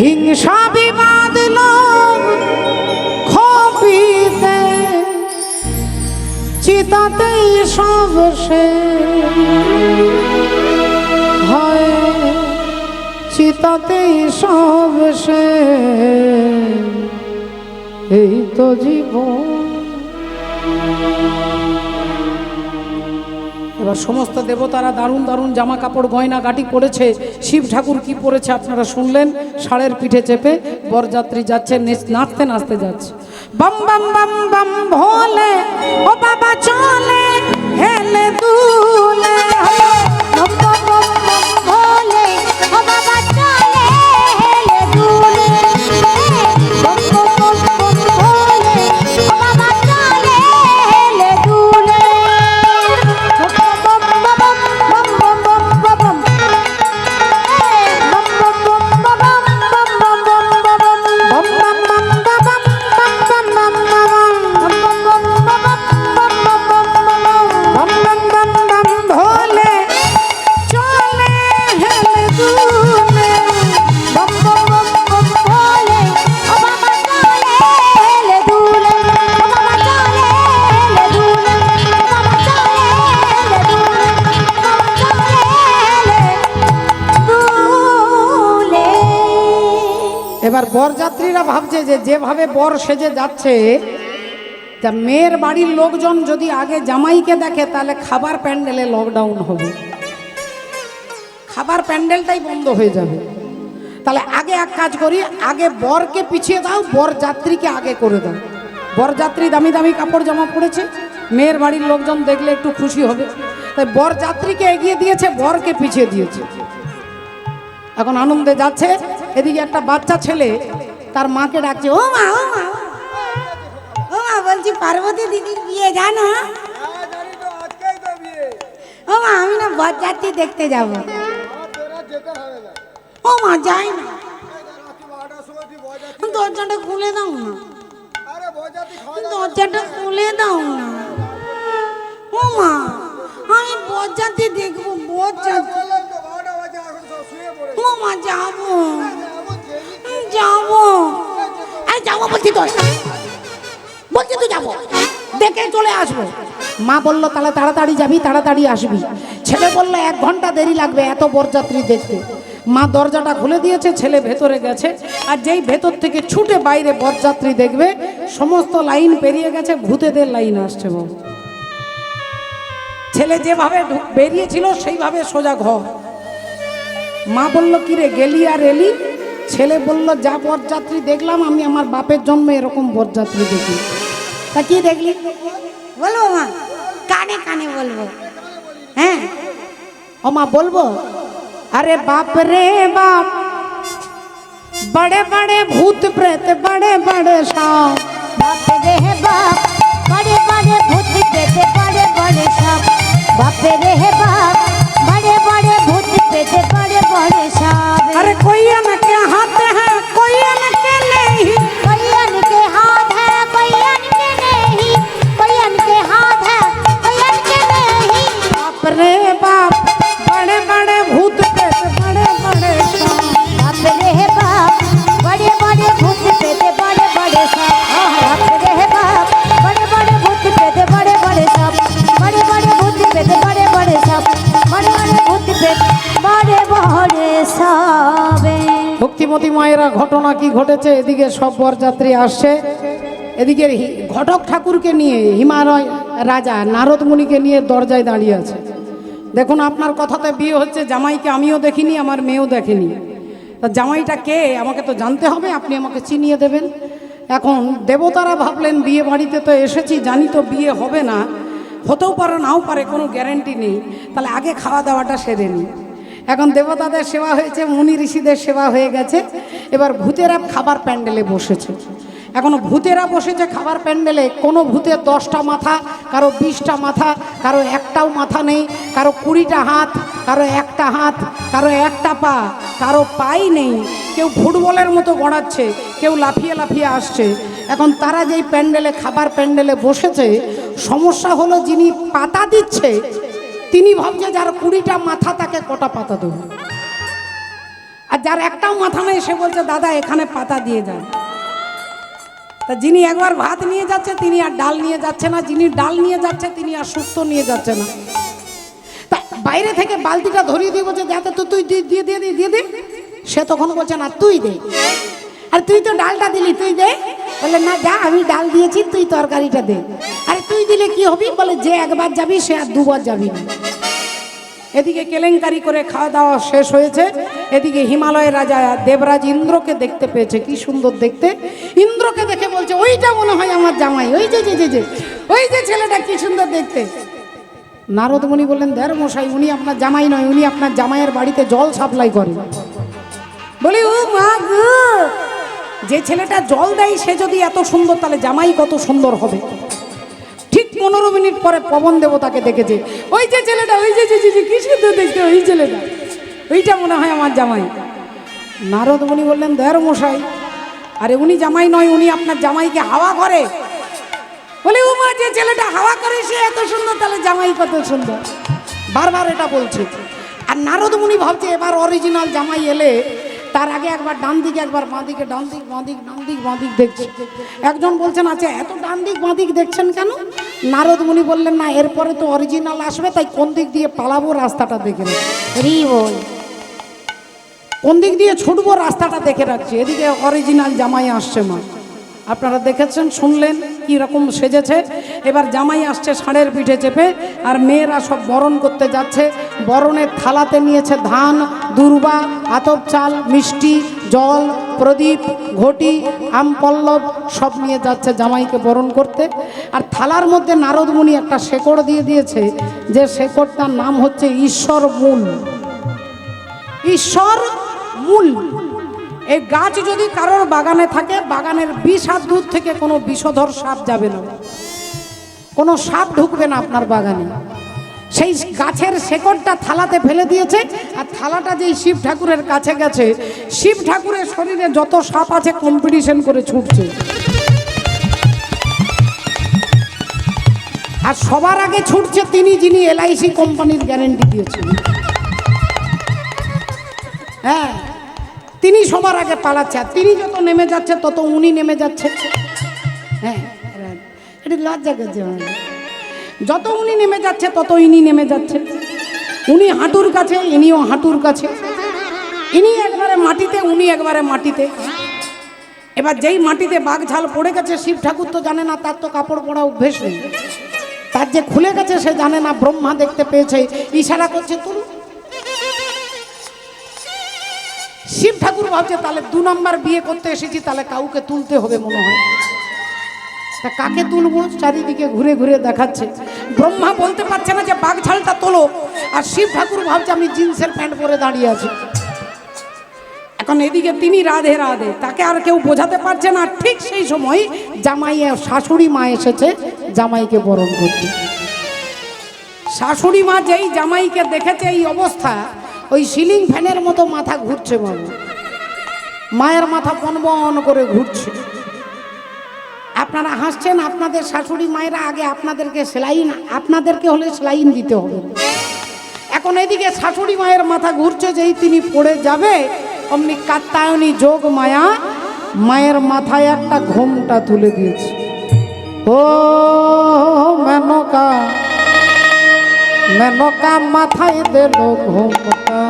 হিংসা বিবাদ লোভ খপিতে চিতাতেই সব শেষ হয়, চিতাতেই সব শেষ, এই তো জীবন। এবার সমস্ত দেবতারা দারুণ দারুণ জামা কাপড় গয়না গাটি পরেছে। শিব ঠাকুর কি পরেছে আপনারা শুনলেন, ষাঁড়ের পিঠে চেপে বরযাত্রী যাচ্ছে, নাচতে নাচতে যাচ্ছে। বাম বাম বাম বাম ভোলে ও বাবা চলে হেলে দুলে, বম বম বম বম ভোলে ও বাবা চলে হেলে দুলে, বম বম বম বম ভোলে ও বাবা চলে হেলে দুলে, বম বম বম বম বম বম বম বম, বম বম বম বম বম বম বম বম, বম বাম বাম বাম বাম বাম বাম বাম, বম বম বম বম বম বম বম বম, বম বাম বাম বাম ভোলে চলে হেলে দুলে, বম বম বম বম ভোলে ও বাবা চলে হেলে দুলে, ও বাবা চলে হেলে দুলে, ও বাবা চলে হেলে দুলে, ও বাবা চলে হেলে দুলে। এবার বরযাত্রীরা ভাবছে যে যেভাবে বর সেজে যাচ্ছে, তা মেয়ের বাড়ির লোকজন যদি আগে জামাইকে দেখে তাহলে খাবার প্যান্ডেলে লকডাউন হবে, খাবার প্যান্ডেলটাই বন্ধ হয়ে যাবে। তাহলে আগে এক কাজ করি, আগে বরকে পিছিয়ে দাও, বরযাত্রীকে আগে করে দাও। বরযাত্রী দামি দামি কাপড় জামা পড়েছে, মেয়ের বাড়ির লোকজন দেখলে একটু খুশি হবে, তাই বরযাত্রীকে এগিয়ে দিয়েছে, বরকে পিছিয়ে দিয়েছে। এখন আনন্দে যাচ্ছে, এদিকে একটা বাচ্চা ছেলে তার মাকে ডাকছে, ও মা ও মা ও মা, বলছি পার্বতী দিদির বিয়ে জানো? ও মা আমি না বরযাত্রী দেখতে যাব। ও মা যাই না, দরজাটা খুলে দাও না, দরজাটা খুলে দাও না। ও মা আমি বরযাত্রী দেখবো, বরযাত্রী। ও মা যাবো যাবো, আরে যাবো বলছি তো, বলছি তো যাবো, দেখে চলে আসবো। মা বলল তাহলে তাড়াতাড়ি যাবি, তাড়াতাড়ি আসবি। ছেলে বলল 1 ঘন্টা দেরি লাগবে এত বরযাত্রী দেখতে। মা দরজাটা খুলে দিয়েছে, ছেলে ভেতরে গেছে, আর যেই ভেতর থেকে ছুটে বাইরে বরযাত্রী দেখবে, সমস্ত লাইন পেরিয়ে গেছে, ভূতেদের লাইন আসছে। বাবু ছেলে যেভাবে বেরিয়েছিল সেইভাবে সোজা ঘর। মা বলল কি রে গেলি আর এলি? ছেলে বলল যা বরযাত্রী দেখলাম আমি আমার বাপের জন্মে এরকম বরযাত্রী দেখি। তা কি দেখলি? বলবো মা, কানে কানে বলবো। হ্যাঁ ও মা বলবো? अरे बाप रे बाप, बड़े बड़े भूत प्रेत, बड़े बड़े सांप। बाप रे बाप, बड़े बड़े भूत प्रेत, बड़े बड़े सांप। बाप रे बाप, बड़े बड़े भूत प्रेत, बड़े बड़े सांप। अरे कोई अनके हाथ है, कोई अनके नहीं, कोई अनके हाथ है, कोई अनके नहीं, कोई अनके हाथ है, कोई अनके नहीं। बाप रे बाप, बड़े बड़े भूत प्रेत, बड़े बड़े सांप। बाप रे बाप, बड़े बड़े भूत प्रेत, बड़े बड़े सांप। बाप रे बाप, बड़े बड़े भूत प्रेत, बड़े बड़े सांप। बड़े बड़े भूत प्रेत, बड़े बड़े सांप। बड़े बड़े भूत प्रेत, बड़े बड़े सांप। ভক্তিমতী মায়েরা ঘটনা কি ঘটেছে? এদিকে সব বরযাত্রী আসছে, এদিকে ঘটক ঠাকুরকে নিয়ে হিমালয় রাজা নারদ মুনিকে নিয়ে দরজায় দাঁড়িয়ে আছে। দেখুন আপনার কথাতে বিয়ে হচ্ছে, জামাইকে আমিও দেখিনি, আমার মেয়েও দেখেনি। তা জামাইটা কে আমাকে তো জানতে হবে, আপনি আমাকে চিনিয়ে দেবেন। এখন দেবতারা ভাবলেন বিয়ে বাড়িতে তো এসেছি, জানি তো বিয়ে হবে না, হতেও পারে নাও পারে, কোনো গ্যারেন্টি নেই, তাহলে আগে খাওয়া দাওয়াটা সেরে নিই। এখন দেবতাদের সেবা হয়েছে, মুনি ঋষিদের সেবা হয়ে গেছে, এবার ভূতেরা খাবার প্যান্ডেলে বসেছে। এখন ভূতেরা বসেছে খাবার প্যান্ডেলে, কোনো ভূতের 10টা মাথা, কারো 20টা মাথা, কারো একটাও মাথা নেই, কারো 20টা হাত, কারো একটা হাত, কারো একটা পা, কারো পাই নেই, কেউ ফুটবলের মতো গড়াচ্ছে, কেউ লাফিয়ে লাফিয়ে আসছে। এখন তারা যেই প্যান্ডেলে খাবার প্যান্ডেলে বসেছে, সমস্যা হলো যিনি পাতা দিচ্ছে তিনি ভাবছে যার 20টা মাথা তাকে কটা পাতা দেবো, আর যার একটাও মাথা নেই সে বলছে দাদা এখানে পাতা দিয়ে যান। তা যিনি একবার ভাত নিয়ে যাচ্ছে তিনি আর ডাল নিয়ে যাচ্ছে না, যিনি ডাল নিয়ে যাচ্ছে তিনি আর শুক্তো নিয়ে যাচ্ছে না। তা বাইরে থেকে বালতিটা ধরিয়ে দিয়ে বলছে যাতে তো তুই দিয়ে দিয়ে দিয়ে দিয়ে দে। সে তখন বলছে না তুই দে, আর তুই তো ডালটা দিলি তুই দে। বলে না যা আমি ডাল দিয়েছি তুই তরকারিটা দে। আরে তুই দিলে কি হবি? বলে যে একবার যাবি সে আর দুবার যাবি না। এদিকে কেলেঙ্কারি করে খাওয়া দাওয়া শেষ হয়েছে, এদিকে হিমালয়ের রাজা দেবরাজ ইন্দ্রকে দেখতে পেয়েছে, কি সুন্দর দেখতে। ইন্দ্রকে দেখে বলছে ওইটা মনে হয় আমার জামাই, ওই যে যে যে যে ওই যে ছেলেটা কি সুন্দর দেখতে। নারদ মুনি বললেন দেড় মশাই উনি আপনার জামাই নয়, উনি আপনার জামাইয়ের বাড়িতে জল সাপ্লাই করে। বলি ও মা গো, যে ছেলেটা জল দেয় সে যদি এত সুন্দর তাহলে জামাই কত সুন্দর হবে। ঠিক 15 মিনিট পরে পবন দেবতাকে দেখেছে, ওই যে ছেলেটা, ওই যে কি সুন্দর দেখতে, ওই ছেলেটা, ওইটা মনে হয় আমার জামাই। নারদ মুনি বললেন দেড় মশাই, আরে উনি জামাই নয়, উনি আপনার জামাইকে হাওয়া করে। বলে ও মা, যে ছেলেটা হাওয়া করে সে এত সুন্দর তাহলে জামাই কত সুন্দর। বারবার এটা বলছে। আর নারদ মুনি ভাবছে এবার অরিজিনাল জামাই এলে তার আগে একবার ডান দিকে একবার বাঁ দিকে, ডান দিক বাঁ দিক, ডান দিক বাঁ দিক দেখছে। একজন বলছেন আচ্ছা এত ডান দিক বাঁ দিক দেখছেন কেন? নারদ মুনি বললেন না এরপরে তো অরিজিনাল আসবে, তাই কোন দিক দিয়ে পালাবো রাস্তাটা দেখে রাখছি, কোন দিক দিয়ে ছুটবো রাস্তাটা দেখে রাখছি। এদিকে অরিজিনাল জামাই আসছে। মা আপনারা দেখেছেন শুনলেন কি রকম সেজেছে। এবার জামাই আসছে ষাঁড়ের পিঠে চেপে, আর মেয়েরা সব বরণ করতে যাচ্ছে। বরণের থালাতে নিয়েছে ধান, দুর্বা, আতপ চাল, মিষ্টি, জল, প্রদীপ, ঘটি, আম পল্লব সব নিয়ে যাচ্ছে জামাইকে বরণ করতে। আর থালার মধ্যে নারদ মুনি একটা শেকড় দিয়ে দিয়েছে, যে শেকড়টার নাম হচ্ছে ঈশ্বর মূল। ঈশ্বর মূল এই গাছ যদি কারোর বাগানে থাকে, বাগানের 20 হাত দূর থেকে কোনো বিষধর সাপ যাবে না, কোনো সাপ ঢুকবে না আপনার বাগানে। সেই গাছের শেকড়টা থালাতে ফেলে দিয়েছে, আর থালাটা যেই শিব ঠাকুরের কাছে গেছে, শিব ঠাকুরের শরীরে যত সাপ আছে কম্পিটিশন করে ছুটছে। আর সবার আগে ছুটছে তিনি, যিনি LIC কোম্পানির গ্যারেন্টি দিয়েছেন। হ্যাঁ, তিনি সবার আগে পালাচ্ছে, আর তিনি যত নেমে যাচ্ছে তত উনি নেমে যাচ্ছে। হ্যাঁ, এটা লজ্জা করছে। যত উনি নেমে যাচ্ছে তত ইনি নেমে যাচ্ছে। উনি হাঁটুর কাছে, ইনিও হাঁটুর কাছে। ইনি একবারে মাটিতে, উনি একবারে মাটিতে। এবার যেই মাটিতে বাঘ ঝাল পড়ে গেছে, শিব ঠাকুর তো জানে না, তার তো কাপড় পরা অভ্যেস নেই। তার যে খুলে গেছে সে জানে না, ব্রহ্মা দেখতে পেয়েছে, ইশারা করছে তুলু। শিব ঠাকুর ভাবছে তাহলে 2 নাম্বার বিয়ে করতে এসেছি, তাহলে কাউকে তুলতে হবে মনে হয়। তা কাকে তুলবো? চারিদিকে ঘুরে ঘুরে দেখাচ্ছে। ব্রহ্মা বলতে পারছে না যে বাঘঝালটা তোলো, আর শিব ঠাকুর ভাবছে আমি জিন্সের প্যান্ট পরে দাঁড়িয়ে আছি। এখন এদিকে তিনি রাধে রাধে, তাকে আর কেউ বোঝাতে পারছে না। ঠিক সেই সময় জামাইয়ের শাশুড়ি মা এসেছে জামাইকে বরণ করতে। শাশুড়ি মা যেই জামাইকে দেখেছে এই অবস্থা, ওই সিলিং ফ্যানের মতো মাথা ঘুরছে বাবু, মায়ের মাথা পনবন করে ঘুরছে। আপনারা হাসছেন, আপনাদের শাশুড়ি মায়েরা আগে আপনাদেরকে সেলাইন, আপনাদেরকে হলে সেলাইন দিতে হবে। এখন এদিকে শাশুড়ি মায়ের মাথা ঘুরছে, যেই তিনি পড়ে যাবে অমনি কাত্যায়নী যোগ মায়া মায়ের মাথায় একটা ঘোমটা তুলে দিয়েছে। ও মেনকা, মেনকা মাথায় দিল ঘোমটা,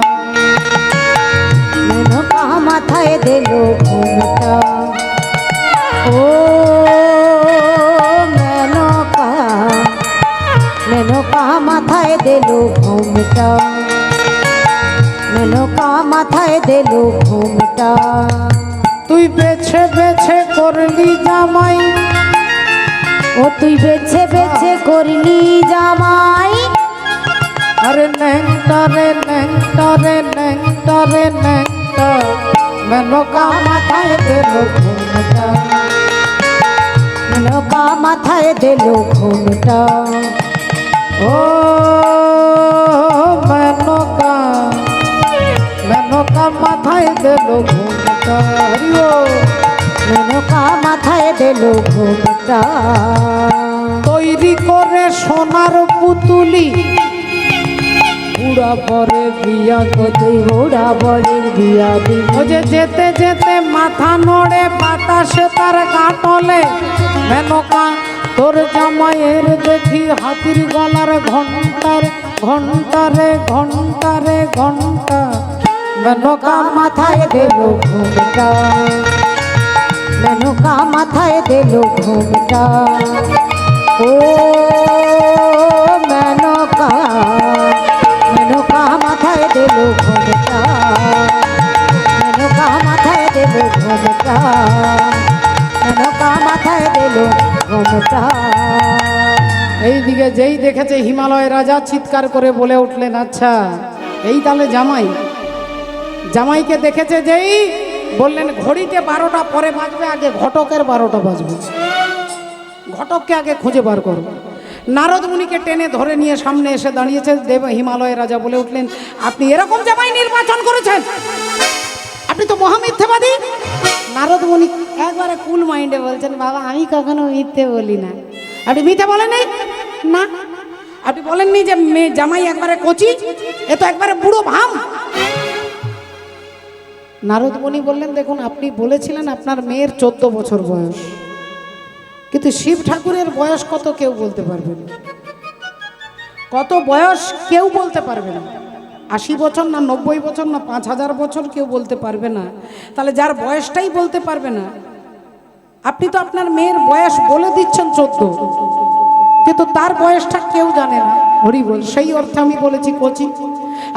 মেনকা মাথায় দিল ঘোমটা। ও মেনকা, মেনকা মাথায় দিল ঘোমটা, মেনকা মাথায় দিল ঘোমটা। তুই বেছে বেছে করলি জামাই, ও তুই বেছে বেছে করলি জামাই। আরে ন্যাংটা রে ন্যাংটা রে ন্যাংটা রে ন্যাংটা, মেনকা মাথায় দিল ঘোমটা, মেনকা মাথায় দিল ঘোমটা। ও মেনকা, মেনকা মাথায় দিল ঘোমটা। হরিও মেনকা মাথায় দিল ঘোমটা। তৈরি করে সোনার পুতুলি, বুড়া পরে বিয়া তুই বুড়া বলির বিয়া দিবি। ও যে যেতে যেতে মাথা নড়ে বাতাসে তার কাটলে, মেনকা তোর জামাইয়ের দেখি হাতির গলার ঘন্টার ঘন্টারে ঘন্টারে ঘন্টা, মেনকা মাথায় দিল ঘোমটা, মেনকা মাথায় দিল ঘোমটা। ও মেনকা, মেনকা মাথায় দিল ঘোমটা, মেনকা মাথায় দিল ঘোমটা, মেনকা মাথায় দিল ঘোমটা। এইদিকে যেই দেখেছে হিমালয় রাজা চিৎকার করে বলে উঠলেন, আচ্ছা এই তাহলে জামাই। জামাইকে দেখেছে যেই বললেন ঘড়িতে 12টা পরে বাজবে, আগে ঘটকের 12টা বাজবে, ঘটককে আগে খুঁজে বার করো। নারদ মুনিকে টেনে ধরে নিয়ে সামনে এসে দাঁড়িয়েছে দেব। হিমালয় রাজা বলে উঠলেন, আপনি এরকম জামাই নির্বাচন করেছেন, আপনি তো মহামিথ্যাবাদী। নারদ মুনি একবারে কুল মাইন্ডে বলছেন, বাবা আমি কখনো মিথ্যে বলি না। আপনি মিথ্যে বলেননি না? আপনি বলেননি যে মেয়ে জামাই একবারে কচি, এ তো একবারে বুড়ো ভাম। নারদ মুনি বললেন, দেখুন আপনি বলেছিলেন আপনার মেয়ের 14 বছর বয়স, কিন্তু শিব ঠাকুরের বয়স কত কেউ বলতে পারবে না। কত বয়স কেউ বলতে পারবে না। 80 বছর না 90 বছর না 5000 বছর কেউ বলতে পারবে না। তাহলে যার বয়সটাই বলতে পারবে না, আপনি তো আপনার মেয়ের বয়স বলে দিচ্ছেন 14, কিন্তু তার বয়সটা কেউ জানে না। হরি বল, সেই অর্থে আমি বলেছি কচি।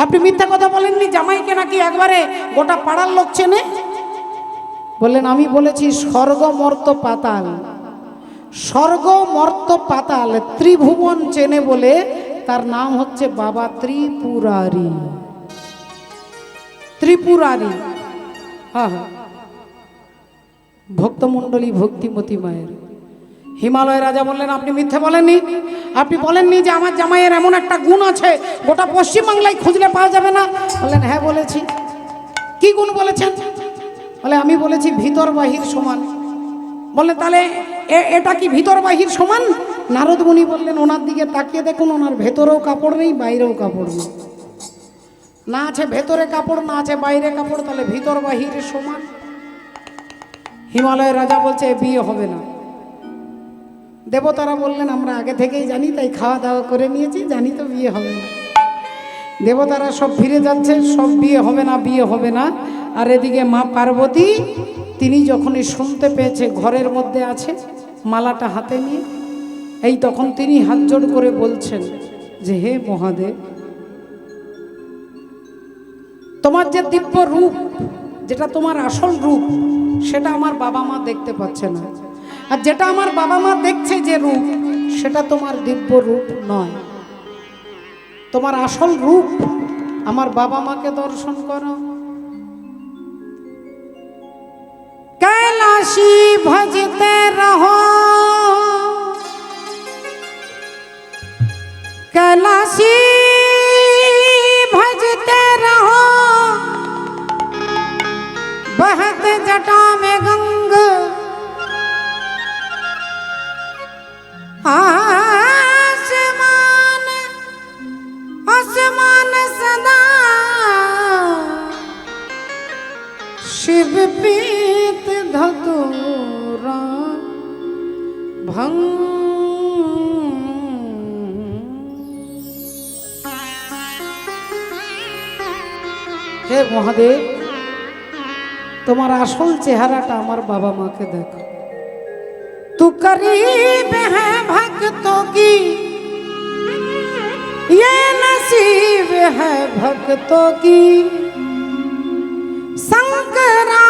আপনি মিথ্যা কথা বলেননি জামাইকে নাকি একবারে গোটা পাড়ার লোক চেনে। বললেন আমি বলেছি স্বর্গ মর্ত পাতাল, স্বর্গ মর্ত পাতাল ত্রিভুবন চেনে বলে তার নাম হচ্ছে বাবা ত্রিপুরারি। ত্রিপুরারি, হ্যাঁ হ্যাঁ, ভক্তমণ্ডলী ভক্তিমতী মায়ের। হিমালয় রাজা বললেন, আপনি মিথ্যে বলেননি, আপনি বলেননি যে আমার জামাইয়ের এমন একটা গুণ আছে গোটা পশ্চিমবাংলায় খুঁজলে পাওয়া যাবে না। বললেন হ্যাঁ বলেছি। কি গুণ বলেছেন? বলে আমি বলেছি ভিতর বাহির সমান। বললেন তাহলে এটা কি ভিতর বাহির সমান? নারদ মুনি বললেন, ওনার দিকে তাকিয়ে দেখুন, ওনার ভেতরেও কাপড় নেই বাইরেও কাপড় নেই, না আছে ভেতরে কাপড় না আছে বাইরে কাপড়, তাহলে ভিতর বাহির সমান। হিমালয় রাজা বলছে বিয়ে হবে না। দেবতারা বললেন আমরা আগে থেকেই জানি, তাই খাওয়া দাওয়া করে নিয়েছি, জানি তো বিয়ে হবে না। দেবতারা সব ফিরে যাচ্ছে, সব বিয়ে হবে না, বিয়ে হবে না। আর এদিকে মা পার্বতী তিনি যখনই শুনতে পেয়েছে ঘরের মধ্যে আছে মালাটা হাতে নিয়ে, এই তখন তিনি হাত জোড় করে বলছেন যে হে মহাদেব, তোমার যে দিব্য রূপ যেটা তোমার আসল রূপ সেটা আমার বাবা মা দেখতে পাচ্ছে না, আর যেটা আমার বাবা মা দেখছে যে রূপ সেটা তোমার দিব্য রূপ নয়। তোমার আসল রূপ আমার বাবা মাকে দর্শন করো। कैलाशी भजते रहो, कैलाशी भजते रहो, बहते जटा में गंग, आसमान आसमान सदा शिव पीत धतूरा भंग। हे महादेव, तुम्हारा আসল চেহারাটা আমার বাবা মাকে দেখো। तू करीब है भक्तों की, ये नसीब है भक्तों की। शंकरा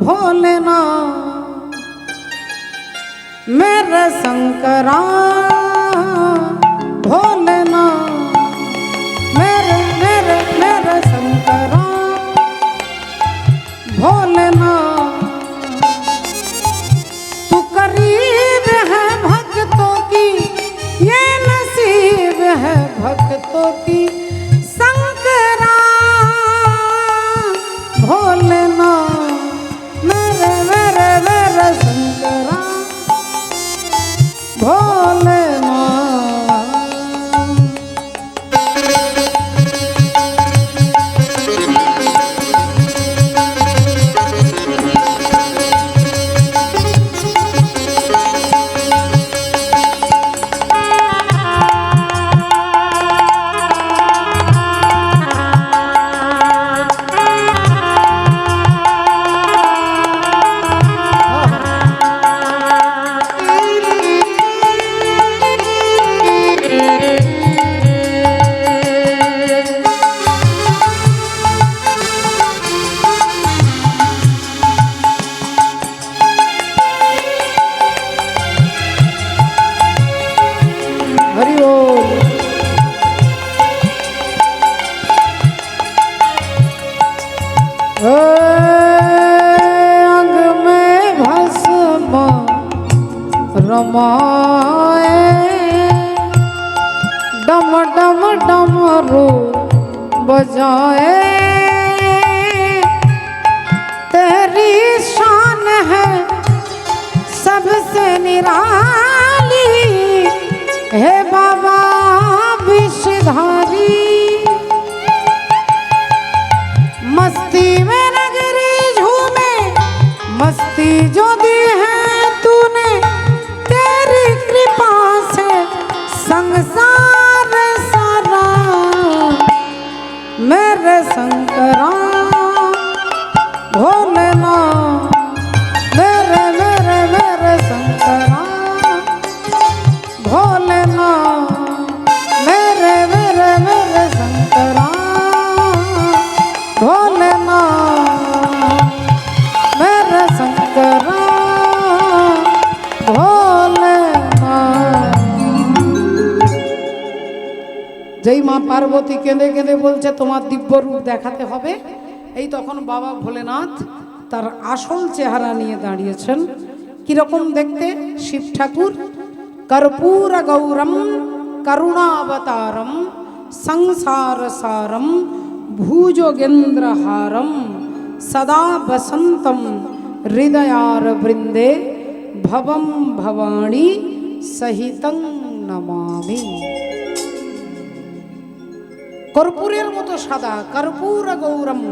भोलेनाथ मेरे शंकरा, भोलेनाथ मेरे मेरे मेरे शंकरा, भोलेनाथ। तू करीब है भक्तों की, ये नसीब है भक्तों की। शंकरा भोलेनाथ मेरे मेरे मेरे शंकरा, भोलेनाथ। हरि बोल। अंग में भस्म रमाए, डम डम डमरू बजाए। तेरी शान है सबसे निराली, हे बाबा विषधारी। मस्ती में नगरी झूमे, मस्ती जो दी है तूने, तेरी कृपा से संसार सारा। मेरे शंकरा भोलेनाथ मेरे मेरे मेरे शंकरा, भोलेनाथ मेरे मेरे मेरे शंकरा, भोलेनाथ मेरे शंकरा, भोलेनाथ। যেই মা পার্বতী কেঁদে কেঁদে বলছে তোমার দিব্য রূপ দেখাতে হবে, এই তখন বাবা ভোলেনাথ তার আসল চেহারা নিয়ে দাঁড়িয়েছেন। কিরকম দেখতে? শিব ঠাকুর कर्पूर गौरम करुणावतारम संसार सारम भुजगेंद्रहारम सदा बसंतम हृदयार वृंदे भवम भवानी सहितं नमामि। कर्पूरेर मतो सदा, कर्पूर गौरम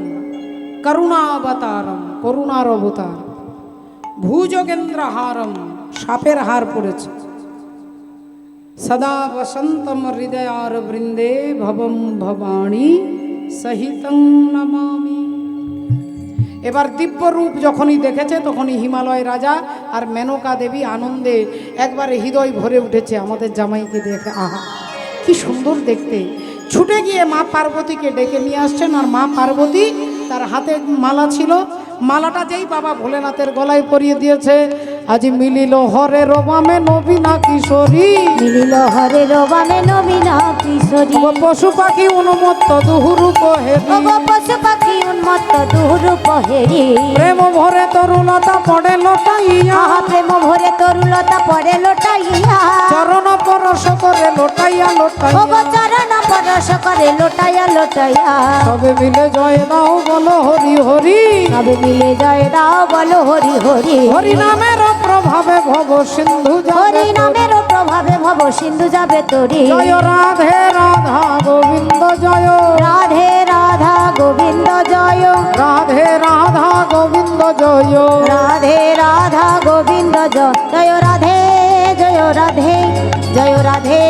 करुणावतारम करुणार अवतार, भुजगेंद्रहारम सापेर हार पड़ेছে, सदा वसंतम हृदयार वृंदे भवम भवानी सहितं नमामि। এবার দিব্য রূপ যখনই দেখেছে তখনই হিমালয় রাজা আর মেনকা দেবী আনন্দে একবারে হৃদয় ভরে উঠেছে আমাদের জামাইকে দেখে। আহা কি সুন্দর দেখতে, ছুটে গিয়ে মা পার্বতীকে ডেকে নিয়ে আসছেন। আর মা পার্বতী তার হাতে মালা ছিল, মালাটা যেই বাবা ভোলেনাথের গলায় পরিয়ে দিয়েছে, আজ মিলিল হরে রবামে নবীনা কিশোরী, মিলিল হরে রবামে নবীনা কিশোরী। ও পশু পাখি উন্মত্ত দুহুরু কহেরি, ওগো পশু পাখি উন্মত্ত দুহুরু পহেরি। প্রেম ভরে তরুলতা পড়ে লোটাইয়া, আহা প্রেম ভরে তরুলতা পড়ে লোটাইয়া, চরণ পরশ করে লোটাইয়া লোটাইয়া, ওগো চরণ পরশ করে লোটাইয়া লোটাইয়া। সবে মিলে জয় দাও বলো হরি হরি, সবে মিলে জয় দাও বলো হরি হরি। হরি নামের প্রভাবে ভব সিন্ধু যাবে হরি নামের প্রভাবে ভব সিন্ধু যাবে তরি। জয় রাধে রাধা গোবিন্দ জয়, রাধে রাধা গোবিন্দ জয়, রাধে রাধা গোবিন্দ জয়, রাধে রাধা গোবিন্দ জয়। জয় রাধে জয় রাধে জয় রাধে